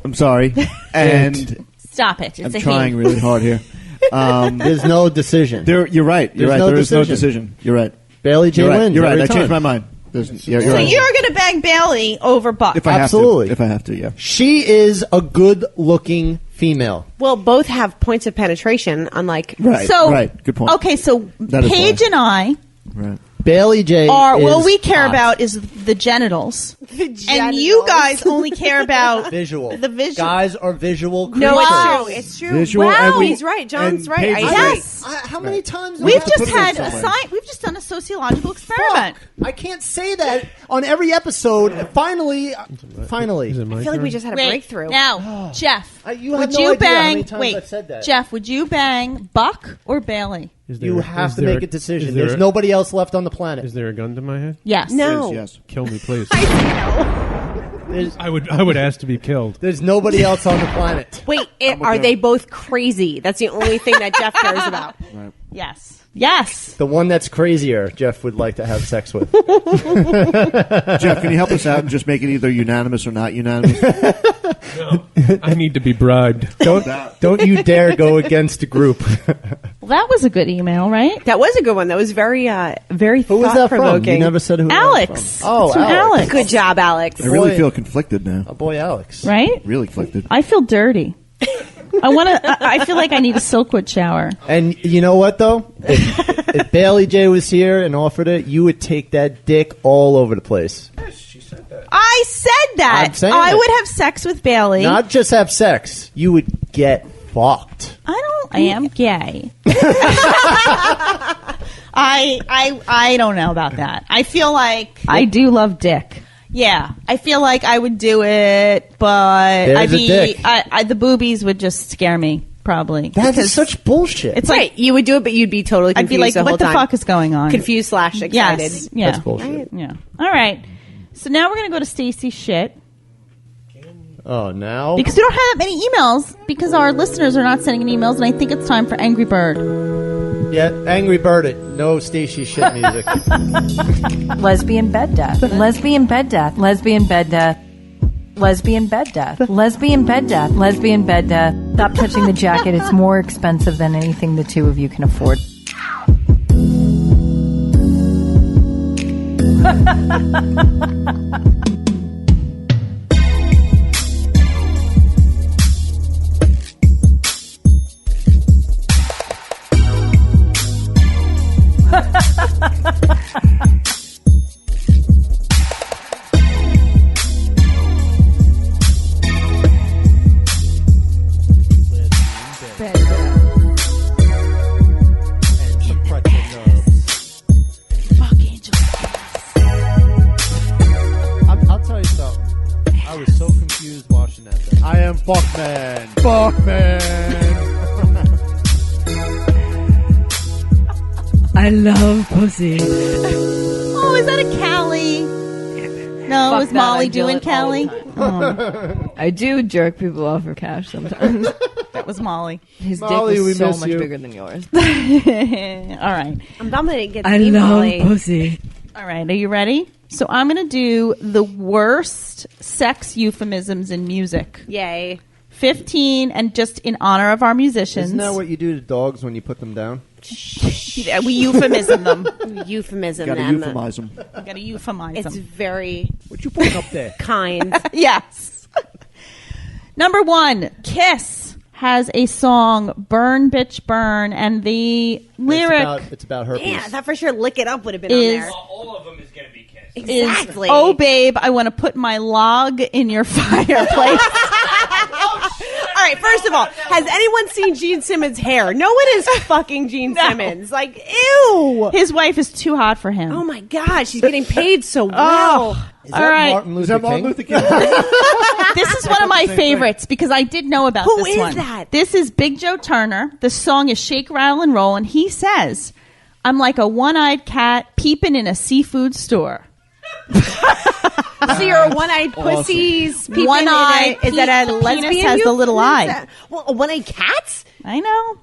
I'm sorry. And Stop it. It's I'm a trying he. really hard here. There's no decision. You're right. You're There's right. no There is no decision. decision. You're right. Bailey J You're right. wins. You're right. every I changed time. my mind. You're So right. you're going to bang Bailey over Buck. If I Absolutely. have to. If I have to, yeah. She is a good-looking female. Well, both have points of penetration, unlike Right. So right. Good point. Okay, so That is Paige why. and I Right. Bailey J. are is what we care hot. about is the genitals, and you genitals. guys only care about Visual. The visual. Guys are visual creatures. No, Wow. it's true. Visual, wow, and we- he's right. John's and right. Paige I is agree. right. Yes. How many times? do I We've have to just put had this a somewhere? we've just done a sociological experiment. Fuck. I can't say that on every episode. Finally. Is it my I feel like turn? we just had a Wait, breakthrough. now, Jeff, You have would no you idea how many bang? times Wait, I've said that. Jeff, would you bang Buck or Bailey? Is there- You is have to there make a decision. is there There's nobody else left on the planet. Is there a gun to my head? Yes. No. Yes. Kill me, please. There's, I would ask to be killed. there's nobody else on the planet. Wait, are they both crazy? That's the only thing that Jeff cares about. Yes. Yes. The one that's crazier, Jeff would like to have sex with. Jeff, can you help us out and just make it either unanimous or not unanimous? I need to be bribed. Don't you dare go against a group. Well, that was a good email, right? That was a good one. That was very Who was that from? You thought-provoking. never said who. Alex. That was from. Oh, It's from Alex. Alex. Good job, Alex. I really Boy. feel conflicted now. Oh boy, Alex. Right? Really conflicted. I feel dirty. I feel like I need a Silkwood shower. And you know what though? If Bailey J was here and offered it, you would take that dick all over the place. I said that. I'm saying I it. would have sex with Bailey. Not just have sex. You would get fucked. I am gay. I don't know about that. I feel like I do love dick. Yeah, I feel like I would do it, but There's I'd a be dick. the boobies would just scare me. probably. That's because such bullshit. It's Right, like you would do it, but you'd be totally I'd confused be like, the whole what the time. fuck is going on? Confused / excited. Yes. Yeah. That's bullshit. Yeah. All right. So now we're gonna go to Stacy's shit. Oh, now? Because we don't have that many emails because our listeners are not sending in emails, and I think it's time for Angry Bird. Yeah, Angry Bird it. No Stacey shit music. Lesbian bed death. Lesbian bed death. Lesbian bed death. Lesbian bed death. Lesbian bed death. Lesbian bed death. Stop touching the jacket. It's more expensive than anything the two of you can afford. I'll tell you something. I was so confused watching that thing. I am Fuckman. Fuckman. I love pussy. Oh, is that a Callie? No, Fuck is that, Molly I do doing it all the Callie? Oh, I do jerk people off for cash sometimes. that was Molly. His Molly, dick we was so miss much you. bigger than yours. All right. I'm dominating. Get I me, love Molly. pussy. All right. Are you ready? So I'm going to do the worst sex euphemisms in music. Yay. 15, and just in honor of our musicians. Isn't that what you do to dogs when you put them down? we euphemism them. Euphemism. Got to them. euphemize them. We got to euphemize It's them. very What you putting up there? kind. Yes. Number 1, Kiss has a song, Burn Bitch Burn, and the lyric It's about herpes. Yeah, that for sure. Lick It Up would have been Is- on there. All of them is going to be Kiss. Exactly. is, oh babe, I want to put my log in your fireplace. All right, first of all, has anyone seen Gene Simmons' hair? No one is fucking Gene Simmons. Like, ew. His wife is too hot for him. Oh my God, she's getting paid so well. Is All that right. Martin Luther Is that King? Martin Luther King? This is one of my favorites because I did know about Who this is one. that? This is Big Joe Turner. The song is Shake, Rattle, and Roll, and he says, I'm like a one-eyed cat peeping in a seafood store. So you're a one-eyed pussy's peeping One-eyed in a, is that a penis lesbian? has the little What is eye. that? Well, a one-eyed cat? I know.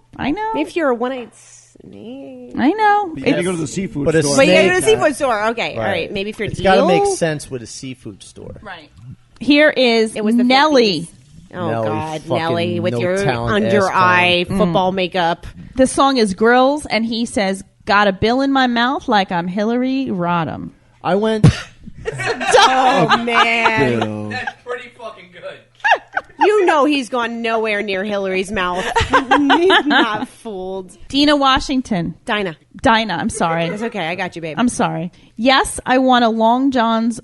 Maybe if you're a one-eyed snake. I know. You gotta go to the seafood But a store. But you gotta go to Snake the seafood store. Okay, all right. Maybe if you're an It's got to eel. make sense with a seafood store. Right. Here is It was the Nelly. 50s. Oh Nelly, God, fucking Nelly with no your talent under ass eye clown. football makeup. The song is Grills, and he says, got a bill in my mouth like I'm Hillary Rodham. I went. Oh man, That's pretty fucking good. you know he's gone nowhere near Hillary's mouth. He's not fooled. Dina Washington. Dinah, I'm sorry. it's okay. I got you, babe. I'm sorry. Yes, I went to Long John's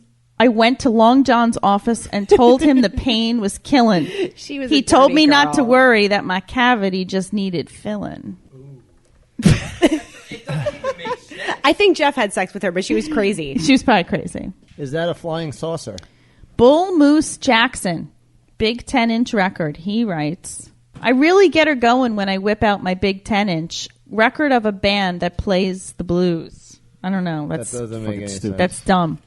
office and told him the pain was killing. She was. He a told dirty me not to girl. worry, that my cavity just needed filling. It doesn't even make sense. I think Jeff had sex with her, but she was crazy. She was probably crazy. Is that a flying saucer? Bull Moose Jackson, big 10-inch record. He writes, I really get her going when I whip out my big 10-inch record of a band that plays the blues. I don't know. That doesn't make any sense. That's dumb.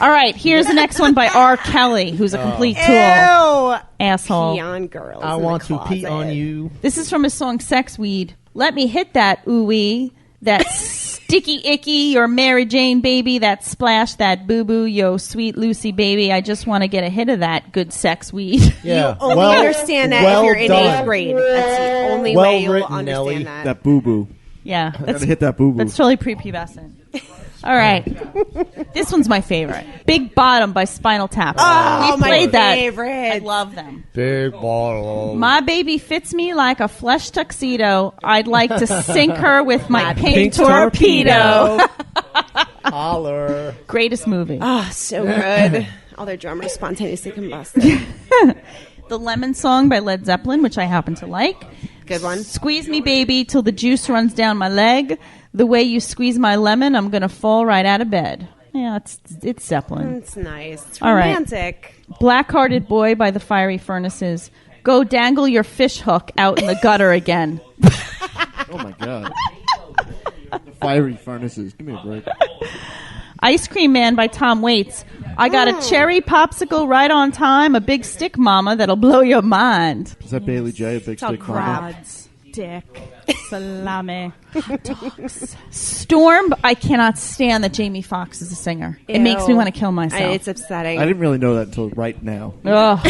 All right, here's the next one by R. Kelly, who's a complete tool. Ew. Asshole. Peon girls. I in the want to pee closet. on you. This is from his song Sex Weed. Let me hit that ooey, that sticky icky, your Mary Jane baby, that splash, that boo boo, yo sweet Lucy baby. I just want to get a hit of that good sex weed. Yeah. Only understand that if you're in 8th grade. That's the only Well way you'll written, understand Nelly. that. That boo boo. Yeah, Gotta hit that boo boo. that's totally prepubescent. All right, this one's my favorite. Big Bottom by Spinal Tap. Oh, we my played that. favorite. I love them. Big bottle. My baby fits me like a flesh tuxedo. I'd like to sink her with my pink torpedo. Holler. Greatest movie. Oh, so good. All their drummers spontaneously combusted. The Lemon Song by Led Zeppelin, which I happen to like. Good one. Squeeze me, baby, till the juice runs down my leg. The way you squeeze my lemon, I'm going to fall right out of bed. Yeah, it's Zeppelin. It's nice. It's All right. romantic. Black-Hearted Boy by the Fiery Furnaces. Go dangle your fish hook out in the gutter again. Oh my god. The fiery furnaces. Give me a break. Ice Cream Man by Tom Waits. I got a cherry popsicle right on time, a big stick mama that'll blow your mind. Is that Bailey J, a big stick mama? Rods, dick, salami, hot dogs. Storm, I cannot stand that Jamie Foxx is a singer. It makes me want to kill myself. It's upsetting. I didn't really know that until right now. Ugh.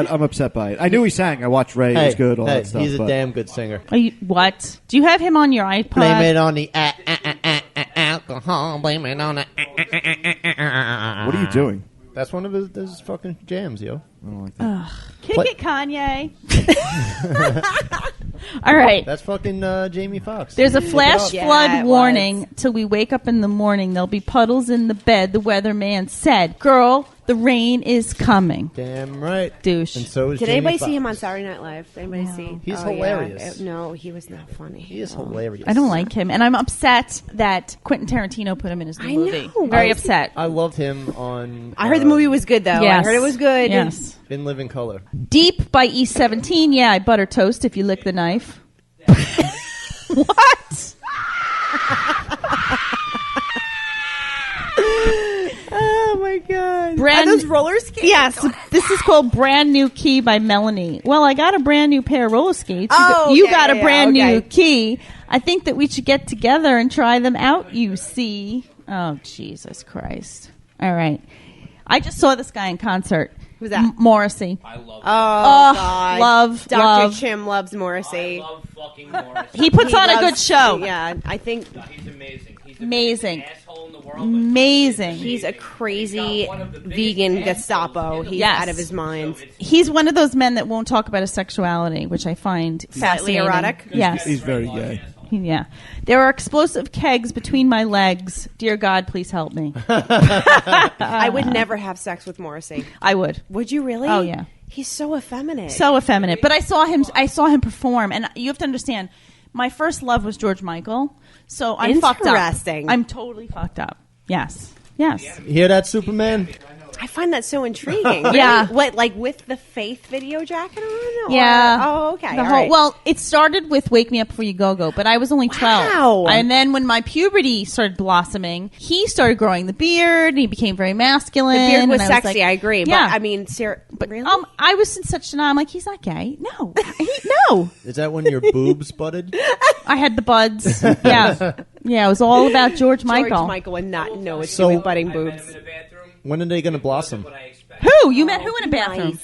I'm upset by it. I knew he sang. I watched Ray. It was good, all that stuff. He's a damn good singer. What? Do you have him on your iPod? Blame it on the alcohol. Blame it on the What are you doing? That's one of his fucking jams, yo. I don't like that. Kick it, Kanye. All right. That's fucking Jamie Foxx. There's a flash flood warning till we wake up in the morning. There'll be puddles in the bed, the weatherman said. Girl, the rain is coming. Damn right. Douche. And so is Did Jamie anybody Foxx. see him on Saturday Night Live? Did anybody see? He's Oh, hilarious. Yeah. No, he was not funny. He is hilarious. I don't like him, and I'm upset that Quentin Tarantino put him in his new movie. know. Very upset. I loved him on... I heard the movie was good, though. Yes. I heard it was good. Yes. In Living Color. Deep by E17. Yeah, I butter toast if you lick the knife. What? Oh, my God. Brand Are those roller skates? Yes. This is called Brand New Key by Melanie. Well, I got a brand new pair of roller skates. Oh, you okay, got a brand okay. new key. I think that we should get together and try them out, you see. Oh, Jesus Christ. All right. I just saw this guy in concert. Who's that? Morrissey. I love Oh, God. Love, Dr. love. Chim loves Morrissey. I love fucking Morrissey. He puts on a good loves- show. Yeah, I think He's amazing. He's the Amazing. biggest asshole in the world. Amazing. he's a crazy vegan Gestapo. He's Yes. out of his mind. He's one of those men that won't talk about his sexuality, which I find Slightly fascinating. erotic? Yes. He's very gay. Yeah. There are explosive kegs between my legs. Dear God, please help me. I would never have sex with Morrissey. I would. Would you really? Oh, yeah. He's so effeminate. So effeminate. But I saw him perform, and you have to understand, my first love was George Michael. So I'm fucked up. Interesting. I'm totally fucked up. Yes. Yes. You hear that, Superman? I find that so intriguing. Yeah. Really? What, like with the Faith video jacket on? Or- Yeah. Oh, okay. The All whole, right. Well, it started with Wake Me Up Before You Go Go, but I was only 12. Wow. And then when my puberty started blossoming, he started growing the beard, and he became very masculine. the beard was and sexy. like- I agree. Yeah. But I mean, really? I was in such denial. I'm like, he's not gay. No. No. Is that when your boobs butted? I had the buds. Yeah. Yeah, it was all about George Michael. George Michael would not know it's So- doing budding boobs. When are they going to blossom? Who? You met who in a bathroom?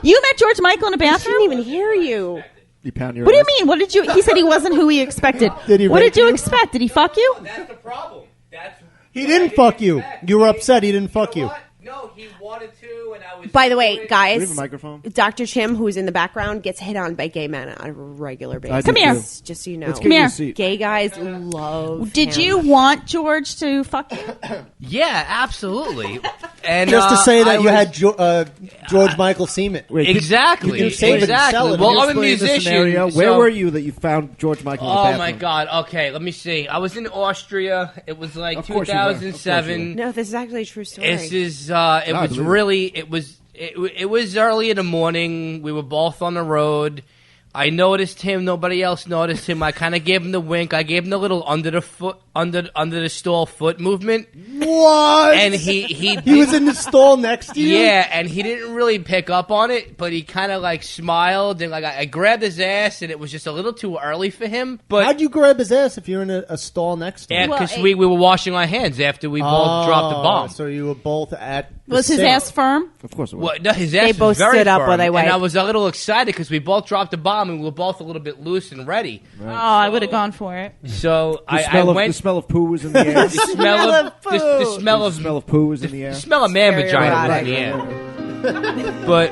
You met George Michael in a I bathroom? didn't even hear you. You pound your What do you ass. mean? What did you? He said he wasn't who he expected. Did he What rape did you you? expect? Did he fuck you? That's the problem. That's He didn't fuck you. You were upset he didn't fuck you. What? No, he wanted to, and I was. By the way, Do we have guys, a microphone? Dr. Chim, who's in the background, gets hit on by gay men on a regular basis. I do Come here. too. Just so you know. Let's Come get you here. a seat. Gay guys love Did him. you want George to fuck you? Yeah, absolutely. And Just to say that I you was- had George Michael semen. Wait, could- Exactly. could you save it and sell Exactly. it? Well, Can you I'm a explain the musician. scenario? so- Where were you that you found George Michael in the Oh bathroom? my God. Okay, let me see. I was in Austria. It was like Of course you were. Of course you 2007. No, this is actually a true story. This is. It I was believe it. really. It was early in the morning. We were both on the road. I noticed him. Nobody else noticed him. I kind of gave him the wink. I gave him the little under the stall foot movement. What? And he was in the stall next to you? Yeah, and he didn't really pick up on it, but he kind of like smiled and like I grabbed his ass, and it was just a little too early for him. But How'd you grab his ass if you're in a stall next to him? because we were washing our hands after we both dropped the bomb. So you were both at the Was his sink. ass firm? Of course it was. Well, no, his ass They was both very stood up firm, while they and I wiped. was a little excited because we both dropped the bomb and we were both a little bit loose and ready. Oh, I would have gone for it. So The I smell went. the smell of poo was in the air. The smell of the smell The smell of poo was in the air. the smell of man Very vagina was erotic. in the air. But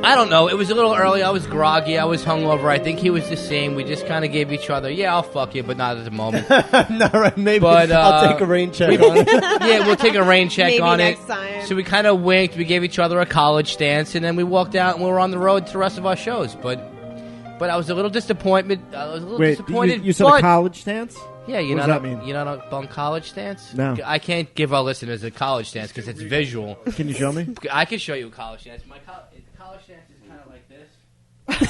I don't know. It was a little early. I was groggy. I was hungover. I think he was the same. We just kind of gave each other, yeah, I'll fuck you, but not at the moment. No, right, maybe But, I'll take a rain check on it. Yeah, we'll take a rain check Maybe on next it. time. So we kind of winked. We gave each other a college dance, and then we walked out and we were on the road to the rest of our shows. But I was a little disappointed. I was a little Wait, disappointed. you said but a college dance? Yeah, What does that mean? You're not on college stance? No. I can't give our listeners a college stance because it's visual. Can you show me? I can show you a college stance. My college stance is kind of like this.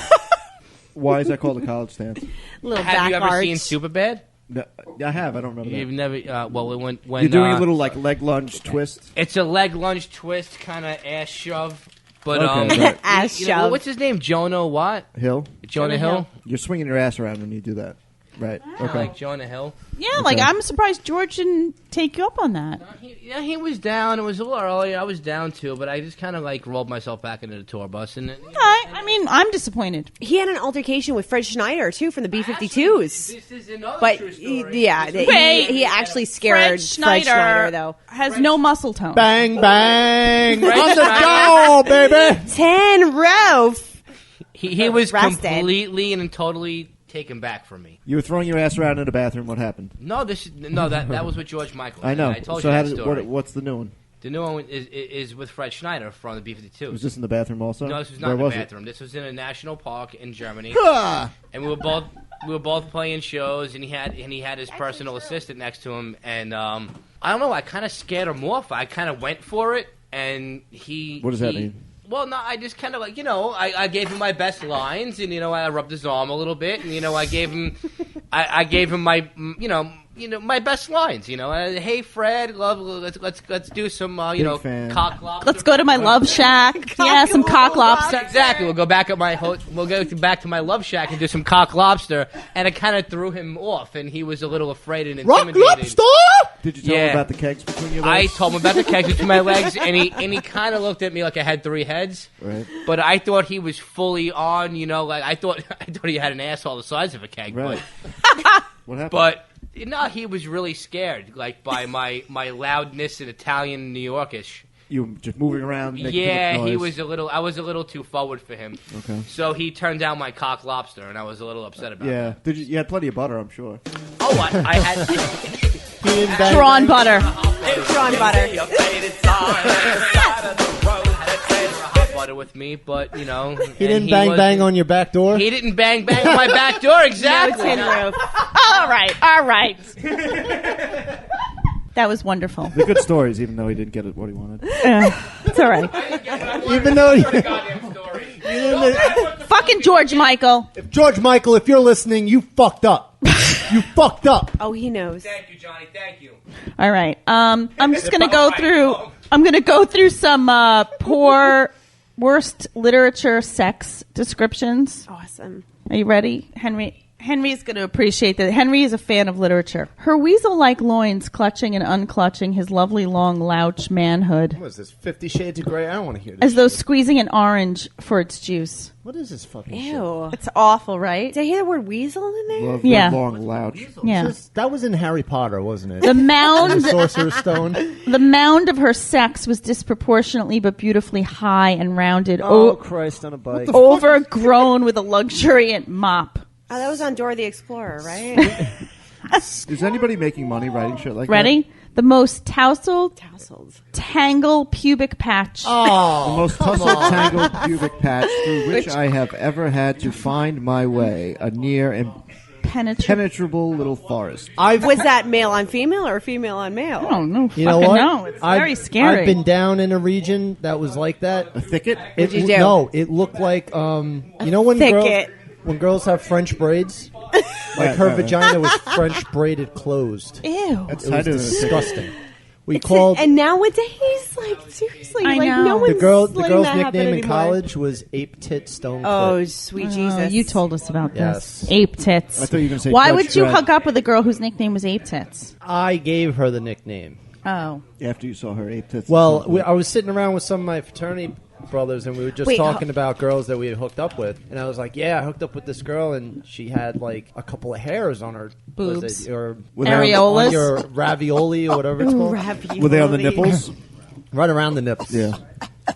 Why is that called a college stance? Little Have back you ever arch. seen Superbad? No, I have. I don't remember You've that. never. When You're doing a little like leg lunge twist. It's a leg lunge twist, kind of ass shove. But Okay, right. Ass you know, shove. what's his name? Jonah what? Hill. Jonah Hill. You're swinging your ass around when you do that. Right. Okay. Like Jonah Hill. Yeah, like I'm surprised George didn't take you up on that. He was down. It was a little early. I was down too, but I just kind of like rolled myself back into the tour bus. And I mean, I'm disappointed. He had an altercation with Fred Schneider too from the B-52s. This is another But true story. he actually scared Fred Schneider though. Has no muscle tone. Bang, bang. Fred On the Schneider. door, baby. 10 row. He was Arrested. completely and totally taken back from me. You were throwing your ass around in the bathroom. What happened? No, that was with George Michael. I know. I told So you how that did, story. what's the new one? The new one is with Fred Schneider from the B-52s. Was this in the bathroom also? No, this was not Where in the was bathroom. This was in a national park in Germany, Ah! and we were both playing shows, and he had his personal assistant next to him, and I don't know. I kind of scared him off. I kind of went for it, and he. What does that mean? Well, no, I just kind of like, I gave him my best lines, and I rubbed his arm a little bit, and I gave him, I gave him my, my best lines. Hey Fred, let's do some, Big fan. cock lobster. Let's go to my love shack. Yeah, some cock lobster. Exactly. We'll go back at we'll go back to my love shack and do some cock lobster, and it kind of threw him off, and he was a little afraid and Rock intimidated. lobster. Did you tell him about the kegs between your I legs? told him about the kegs between my legs, and he kind of looked at me like I had three heads. Right. But I thought he was fully on. Like I thought he had an asshole the size of a keg. Right. What happened? But no, he was really scared, like by my loudness and Italian New Yorkish. You were just moving around. Making Yeah, noise. he was a little. I was a little too forward for him. Okay. So he turned down my cock lobster, and I was a little upset about Yeah. it. Did you had plenty of butter, I'm sure. Oh, I had. He didn't bang. Drawn butter. Drawn butter. hot butter with me, but He didn't bang on your back door. He didn't bang on my back door. Exactly. No tin roof. All right. That was wonderful. They're good stories, even though he didn't get it what he wanted. It's all right. Even though he, Goddamn story. Fucking George Michael. if George Michael, if you're listening, you fucked up. You fucked up. Oh, he knows. Thank you, Johnny. Thank you. All right. I'm just gonna go through. I'm gonna go through some poor, worst literature sex descriptions. Awesome. Are you ready, Henry? Henry's going to appreciate that. Henry is a fan of literature. Her weasel-like loins clutching and unclutching his lovely long louch manhood, What is this? 50 Shades of Grey? I don't want to hear this. as though squeezing an orange for its juice. What is this fucking shit? Ew. It's awful, right? Did I hear the word weasel in there? Love Yeah. the long loud. Yeah. That was in Harry Potter, wasn't it? The mound, The Sorcerer's Stone. the mound of her sex was disproportionately but beautifully high and rounded, Oh, Christ on a bike. overgrown with a luxuriant mop. Oh, that was on Dora the Explorer, right? Is anybody making money writing shit like Ready? The most tousled, Tousled. tangled pubic patch. that? The most tussled, tangled pubic patch through which I have ever had to find my way. A near impenetrable little forest. Was that male on female or female on male? I don't know. You know fucking what? know. It's very scary. I've been down in a region that was like that. A thicket? It, you do? No, it looked like you know when thicket. when girls have French braids, like her vagina was French braided closed. Ew. That's It was tighter than a thicket. disgusting. We called And nowadays, like, seriously, I like, know. no one's the girl's letting that happen nickname in anymore. college was ape-tit, stone-clit. Oh, sweet Jesus. You told us about Yes. this. Ape tits. I thought you were gonna say Why Judge would you Dredd. hook up with a girl whose nickname was Ape Tits? I gave her the nickname. Oh. After you saw her ape tits. Well, I was sitting around with some of my fraternity brothers, and we were just Wait, talking about girls that we had hooked up with. And I was like, "Yeah, I hooked up with this girl, and she had like a couple of hairs on her Boobs. was it, or Areolas. on your ravioli or whatever it's called, Ravioli. were they on the nipples? right around the nips. Yeah.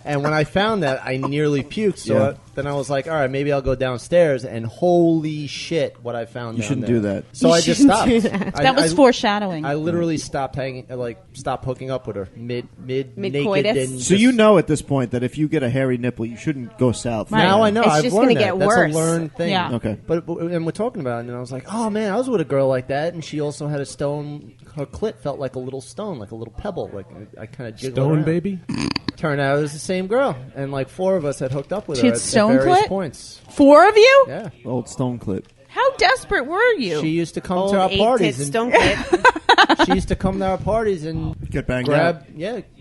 And when I found that, I nearly puked. So then I was like, all right, maybe I'll go downstairs. And holy shit, what I found You down shouldn't there. do that. So I just stopped. That was foreshadowing. I literally stopped stopped hooking up with her mid-naked. Mid-coitus? And So you know at this point that if you get a hairy nipple, you shouldn't go south. Now I know. It's I've just learned gonna get that. worse. That's a learned thing. Yeah. Okay. But and we're talking about it, and I was like, oh man, I was with a girl like that, and she also had a stone. Her clit felt like a little stone, like a little pebble. Like I kind of jiggled Stone around. baby. Turned out it was the same girl, and like 4 of us had hooked up with She her had at stone various clit? points. 4 of you? Yeah, Old stone-clit. How desperate were you? she used to come Old to our ape-tit parties, and stone-clit. she used to come to our parties and Get banged out.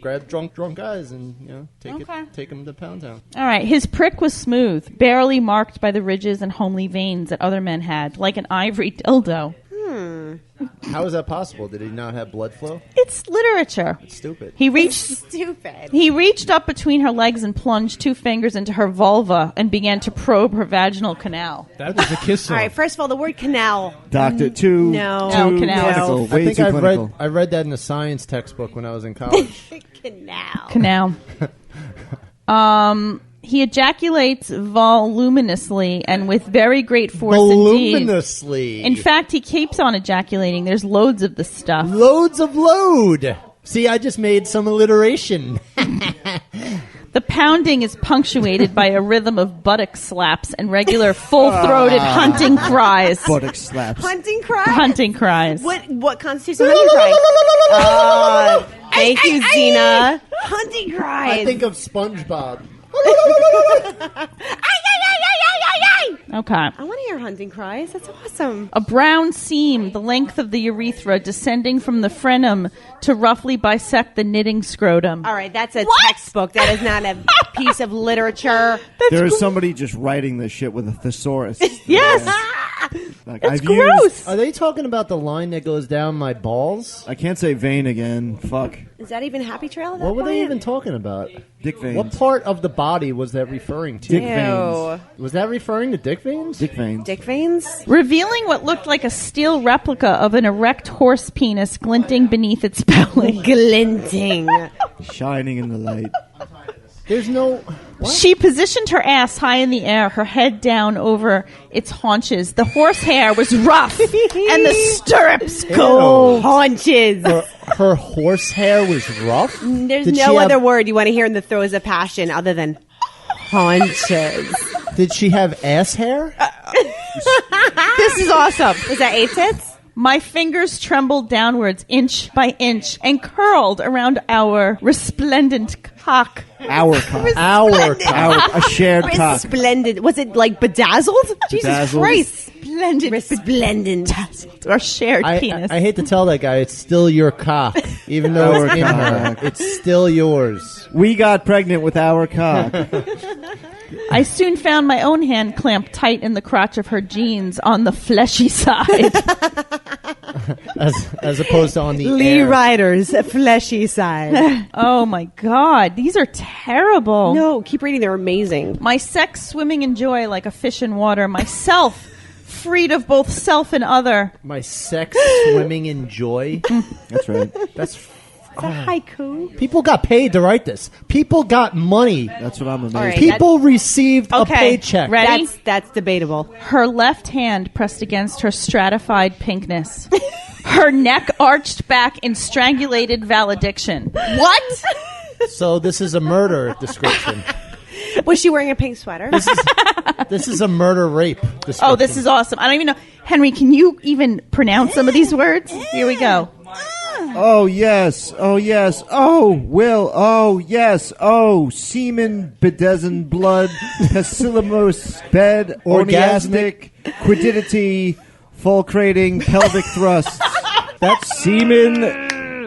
grab drunk guys, and take them to Pound Town. All right. His prick was smooth, barely marked by the ridges and homely veins that other men had, like an ivory dildo. How is that possible? Did he not have blood flow? It's literature. It's stupid. He reached Stupid. He reached up between her legs and plunged 2 fingers into her vulva and began to probe her vaginal canal. That was a kiss song. All right, first of all, the word canal. Doctor, too No. No, canal. clinical. I Way think too I clinical. read that in a science textbook when I was in college. Canal. Canal. He ejaculates voluminously and with very great force indeed. Voluminously. In fact, he keeps on ejaculating. There's loads of the stuff. Loads of load. See, I just made some alliteration. The pounding is punctuated by a rhythm of buttock slaps and regular full-throated hunting cries. Buttock slaps. Hunting cry? Hunting cries. What constitutes a hunting cry? Thank you, Zena. Hunting cries. I think of SpongeBob. Okay. I want to hear hunting cries. That's awesome. A brown seam, the length of the urethra, descending from the frenum to roughly bisect the knitting scrotum. All right, that's a textbook. That is not a piece of literature. There is somebody just writing this shit with a thesaurus. Yes. Like, It's I've gross. used- Are they talking about the line that goes down my balls? I can't say vein again. Fuck. Is that even Happy Trail? At that What were they point? even talking about? Dick veins. What part of the body was that referring to? Dick Ew. veins. Was that referring to dick veins? Dick veins. Dick veins? Revealing what looked like a steel replica of an erect horse penis glinting beneath its belly. Glinting. Shining in the light. There's no... What? She positioned her ass high in the air, her head down over its haunches. The horsehair was rough, and the stirrups cold. Haunches. Her horsehair was rough? There's Did she no have- other word you want to hear in the throes of passion other than haunches. Did she have ass hair? This is awesome. Was that ape-tits? My fingers trembled downwards inch by inch and curled around our resplendent cock. Our cock. Our cock. A shared cock. Splendid. Was it like bedazzled? Jesus Bedazzled. Christ. Splendid. Resplendent. Or shared penis. I hate to tell that guy, it's still your cock. Even though Our it's in her. cock. It's still yours. We got pregnant with our cock. I soon found my own hand clamped tight in the crotch of her jeans on the fleshy side. As opposed to on the Lee air. Ryder's fleshy side. Oh my God. These are terrible. No, keep reading. They're amazing. My sex swimming in joy like a fish in water. Myself freed of both self and other. My sex swimming in joy. That's right. That's... Haiku. People got paid to write this. People got money. That's what I'm amazed. All right. People received a Okay. paycheck. Ready? That's debatable. Her left hand pressed against her stratified pinkness. Her neck arched back in strangulated valediction. What? So this is a murder description. Was she wearing a pink sweater? This is a murder rape description. Oh, this is awesome. I don't even know. Henry, can you even pronounce some of these words? Here we go. Oh, yes. Oh, yes. Oh, Will. Oh, yes. Oh, semen, bedezen, blood, pacillamos, bed, orgasmic, quididity, fulcrating, pelvic thrust. That's semen,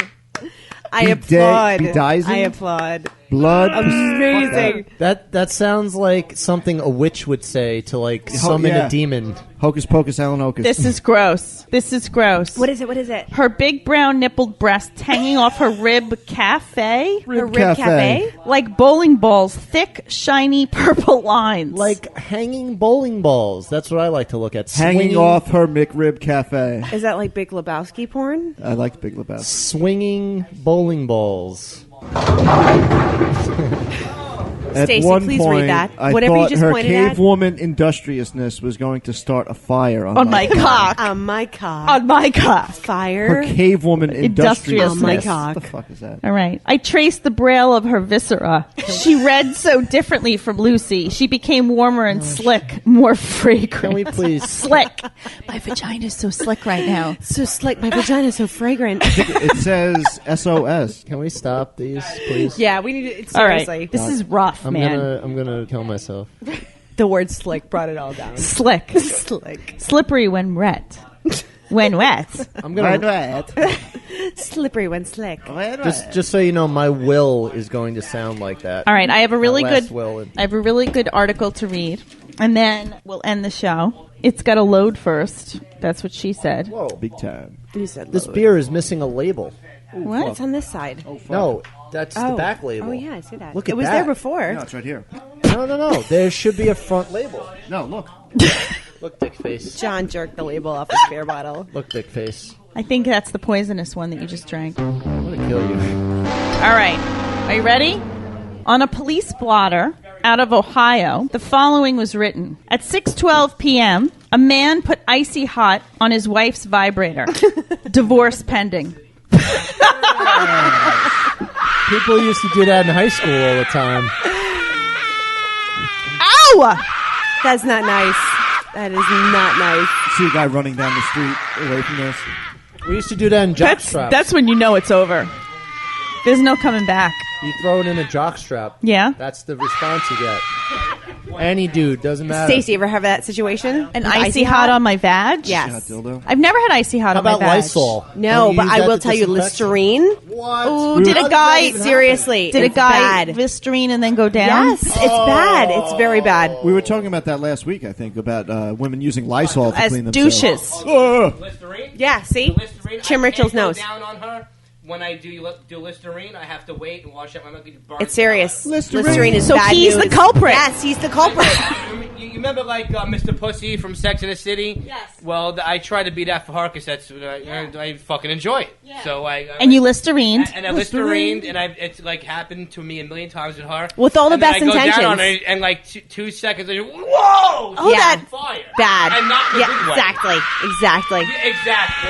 I applaud. bedizened? I applaud. blood. Amazing. That sounds like something a witch would say to like summon yeah. a demon. Hocus pocus, Alan Hocus. This is gross. This is gross. What is it? What is it? Her big brown nippled breasts hanging off her rib cafe. Her rib cafe? Like bowling balls, thick, shiny purple lines. Like hanging bowling balls. That's what I like to look at. Hanging Swinging- off her McRib Cafe. Is that like Big Lebowski porn? I like Big Lebowski. Swinging bowling balls. At Stacey, one please point, read that. I Whatever you thought just her pointed at. cave woman industriousness was going to start a fire On my cock. On my cock. On my cock. Fire. Her cave woman industriousness. On my cock. What the fuck is that? All right. I traced the braille of her viscera. She read so differently from Lucy. She became warmer and slick, more fragrant. Can we please? Slick. My vagina's so slick right now. So slick. My vagina's so fragrant. It says SOS. Can we stop these, please? Yeah, we need it. All right. Seriously. This is rough, I'm man. gonna kill myself. The word slick brought it all down. Slick. Slick. Slippery when wet. When wet. I'm gonna Slippery when slick. just so you know, my will is going to sound like that. All right. I have a really My good last will. I have a really good article to read, and then we'll end the show. It's got to load first. That's what she said. Whoa, Big time. You said this load. beer is missing a label. What? It's on this side. No, that's the back label. Oh yeah, I see that. Look at it was that. there before. No, it's right here. No. There should be a front label. No, look. Look, dick face. John jerked the label off his beer bottle. Look, dick face. I think that's the poisonous one that you just drank. I'm gonna kill you. All right. Are you ready? On a police blotter out of Ohio, the following was written. At 6:12 p.m., a man put icy hot on his wife's vibrator. Divorce pending. People used to do that in high school all the time. Ow! That's not nice. That is not nice. See a guy running down the street away from this. We used to do that in jockstrap. That's when you know it's over. There's no coming back. You throw it in a jockstrap. Yeah? That's the response you get. Any dude, doesn't matter. Stacey, ever have that situation? An icy hot on my vag? Yes. I've never had icy hot How on my about vag. Lysol? No, Don't but use I that will to tell you, disinfect it? Listerine. What? Ooh, did a How guy does that even Seriously, Did a it's guy bad. Listerine and then go down? Yes, it's bad. It's very bad. We were talking about that last week, I think, about women using Lysol to As clean themselves. douches. Listerine? Yeah, see? Listerine. Chim I Rituals can't go knows. down on her. When I do Listerine, I have to wait and wash out my mouth. It's serious. Listerine. Is So bad he's news. the culprit. Yes, he's the culprit. You remember, like, Mr. Pussy from Sex and the City? Yes. Well, I try to be that for her because that's I fucking enjoy it. Yeah. So And you Listerined. and I Listerine, and it's like happened to me a million times with her. With all the And then best I go intentions. down on her, and like 2 seconds, I go, whoa! Oh, she's that- on fire. Bad. And not in a Yeah, good way. exactly. Yeah, exactly.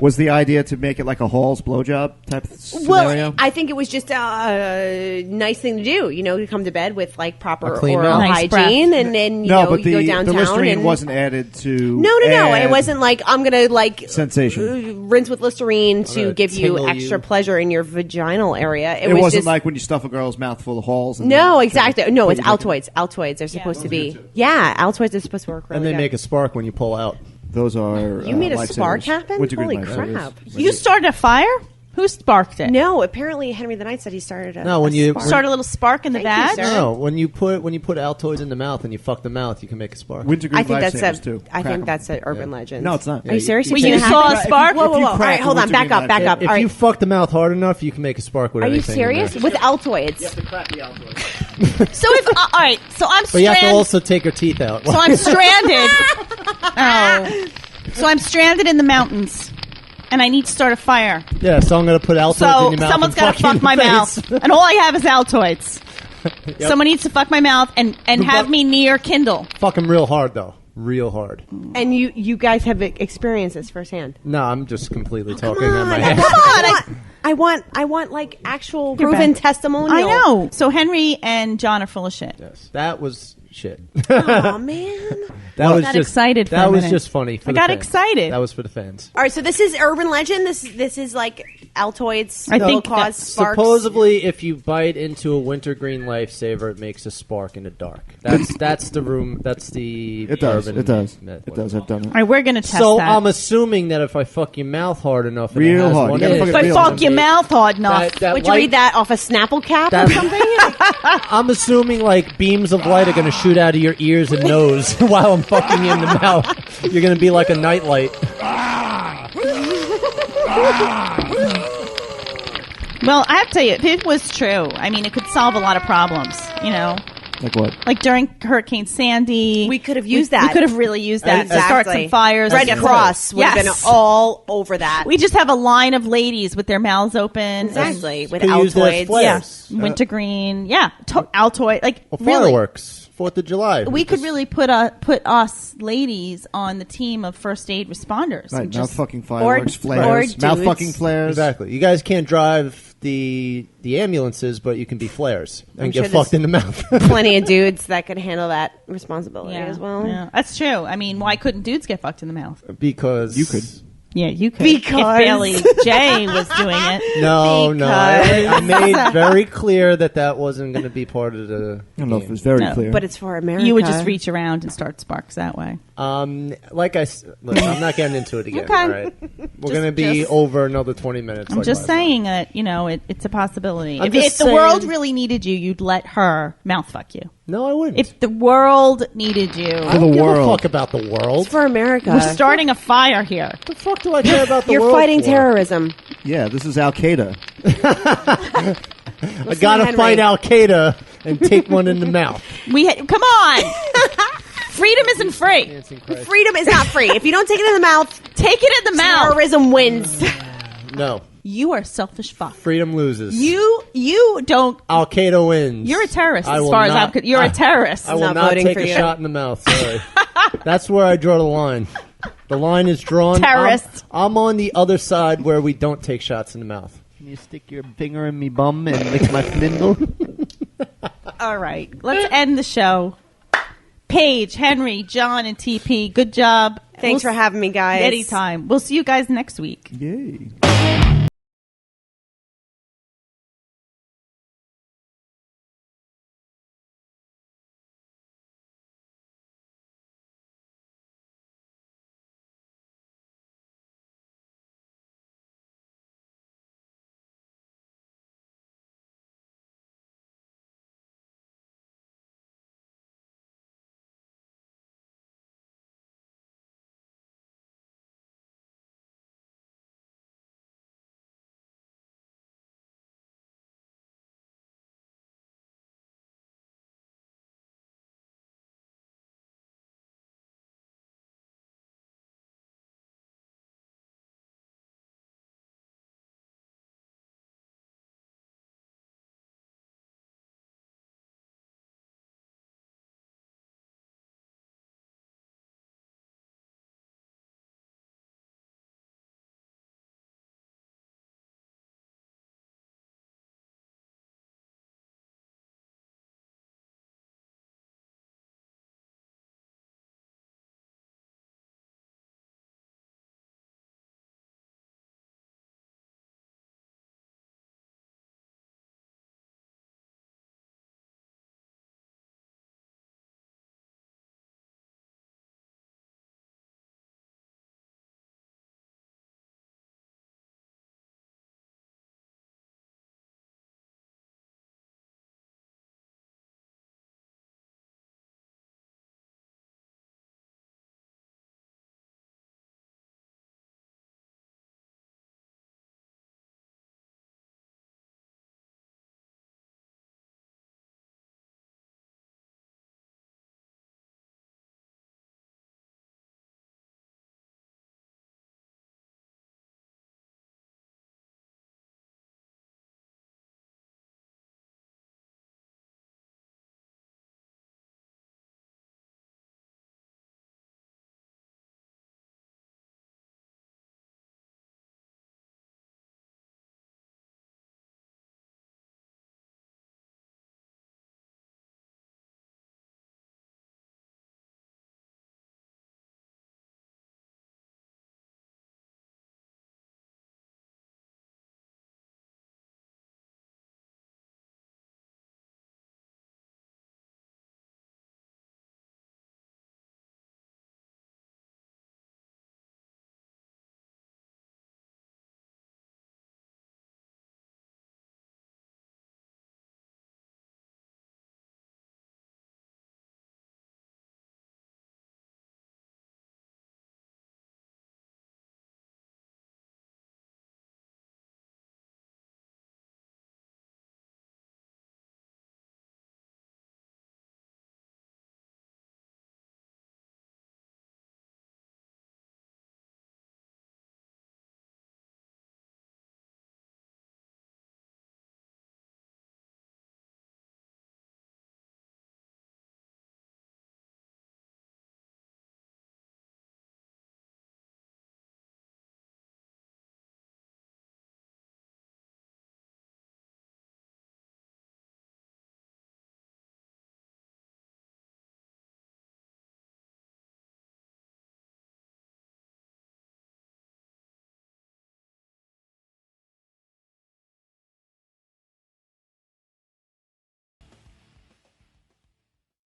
Was the idea to make it like a Hall's blowjob type scenario? Well, I think it was just a nice thing to do, to come to bed with like proper A clean oral mouth. Nice hygiene, and then you but go the downtown. Listerine and wasn't added to. No. add It wasn't like I'm gonna sensation. rinse with Listerine to gonna give you tingle extra you. pleasure in your vaginal area. It was wasn't just, like when you stuff a girl's mouth full of Halls. And no, then- exactly. No, it's Put your dick in. Altoids. Altoids are supposed to be. Yeah, Altoids are supposed to work really And they good. make a spark when you pull out. Those are. You made a lifesavers. spark happen? Wintergreen Holy lifesavers. crap. You started a fire? Who sparked it? No, apparently Henry the Ninth said he started a. No, when a you- spark. Start a little spark in the Thank you, bag? sir. No, when you put Altoids in the mouth and you fuck the mouth, you can make a spark. Wintergreen I think that's lifesavers a. too. I Crack think 'em. that's an urban legend. No, it's not. Are you serious? Well, You've you seen it saw happen? a spark? Whoa, whoa, If you whoa! All crack right, a hold on. Back Wintergreen up. Back life- up. If All you right. fuck the mouth hard enough, you can make a spark with Are you anything in serious? there. With Altoids? So if all right, so I'm But you have to stranded. also take her teeth out. So I'm stranded. Oh, so I'm stranded in the mountains, and I need to start a fire. Yeah, so I'm going to put Altoids So in your mouth. someone's got to fuck my mouth, and all I have is Altoids. Yep. Someone needs to fuck my mouth and have me near Kindle. Fuck him real hard, though. Real hard. And you guys have experienced this firsthand. No, I'm just completely talking Come on on, my come head. on! I want like actual You're proven bad. testimonial. I know. So Henry and John are full of shit. Yes, that was shit. Oh man! That was got just excited for That a was minute. just funny. For I the got fans. excited. That was for the fans. All right, so this is urban legend. This is like Altoids. I will think cause that's sparks. Supposedly, if you bite into a wintergreen lifesaver, it makes a spark in the dark. That's the room. That's the It does. urban It does. myth. It does. I've done it. All right, we're gonna test So that. I'm assuming that if I fuck your mouth hard enough, and Real it has hard. one You gotta itch, fuck it if I real fuck hard. your mouth hard enough. that Would you light- read that off a Snapple cap or That- something? I'm assuming like beams of light are going to shoot out of your ears and nose while I'm fucking you in the mouth. You're going to be like a nightlight. Well, I have to tell you, if it was true, I mean, it could solve a lot of problems. Like what? Like during Hurricane Sandy. We could have used that. We could have really used that to start some fires. Red Cross would have been all over that. We just have a line of ladies with their mouths open. Exactly. With Could use that as Altoids. flares. Yeah. Wintergreen. Yeah. Altoid. Like, Or really. fireworks. 4th of July. We could really put us ladies on the team of first aid responders. Right, and mouth just- fucking fireworks, or flares, mouth dudes. fucking flares. Exactly. You guys can't drive the ambulances, but you can be flares and get sure fucked in the mouth. Plenty of dudes that could handle that responsibility as well. Yeah, that's true. I mean, why couldn't dudes get fucked in the mouth? Because you could. Yeah, you could. Because- if Bailey J was doing it. No. I made very clear that wasn't going to be part of the. I don't know if it was very clear. But it's for America. You would just reach around and start sparks that way. Like I look, I'm not getting into it again. Okay. All right, we're going to be just- over another 20 minutes. I'm like just last saying that, it's a possibility. I'm If just the world saying- really needed you, you'd let her mouth fuck you. time. No, I wouldn't. If the world needed you. I don't give a fuck about the world. It's for America. We're starting a fire here. What the fuck do I care about the You're world fighting for? terrorism. Yeah, this is Al Qaeda. I gotta Henry. fight Al Qaeda and take one in the mouth. Come on. Freedom isn't free. Freedom is not free. If you don't take it in the mouth, Take it in the mouth. terrorism wins. No, You are a selfish fuck. freedom loses. You don't. Al Qaeda wins. You're a terrorist I as will far as not- I'm concerned. You're a terrorist. I will Not not voting take for a you. shot in the mouth. Sorry. That's where I draw the line. The line is drawn. Terrorist. I'm on the other side where we don't take shots in the mouth. Can you stick your finger in me bum and lick my flindle? All right. Let's end the show. Paige, Henry, John, and TP, good job. Thanks for having me, guys. Anytime. We'll see you guys next week. Yay.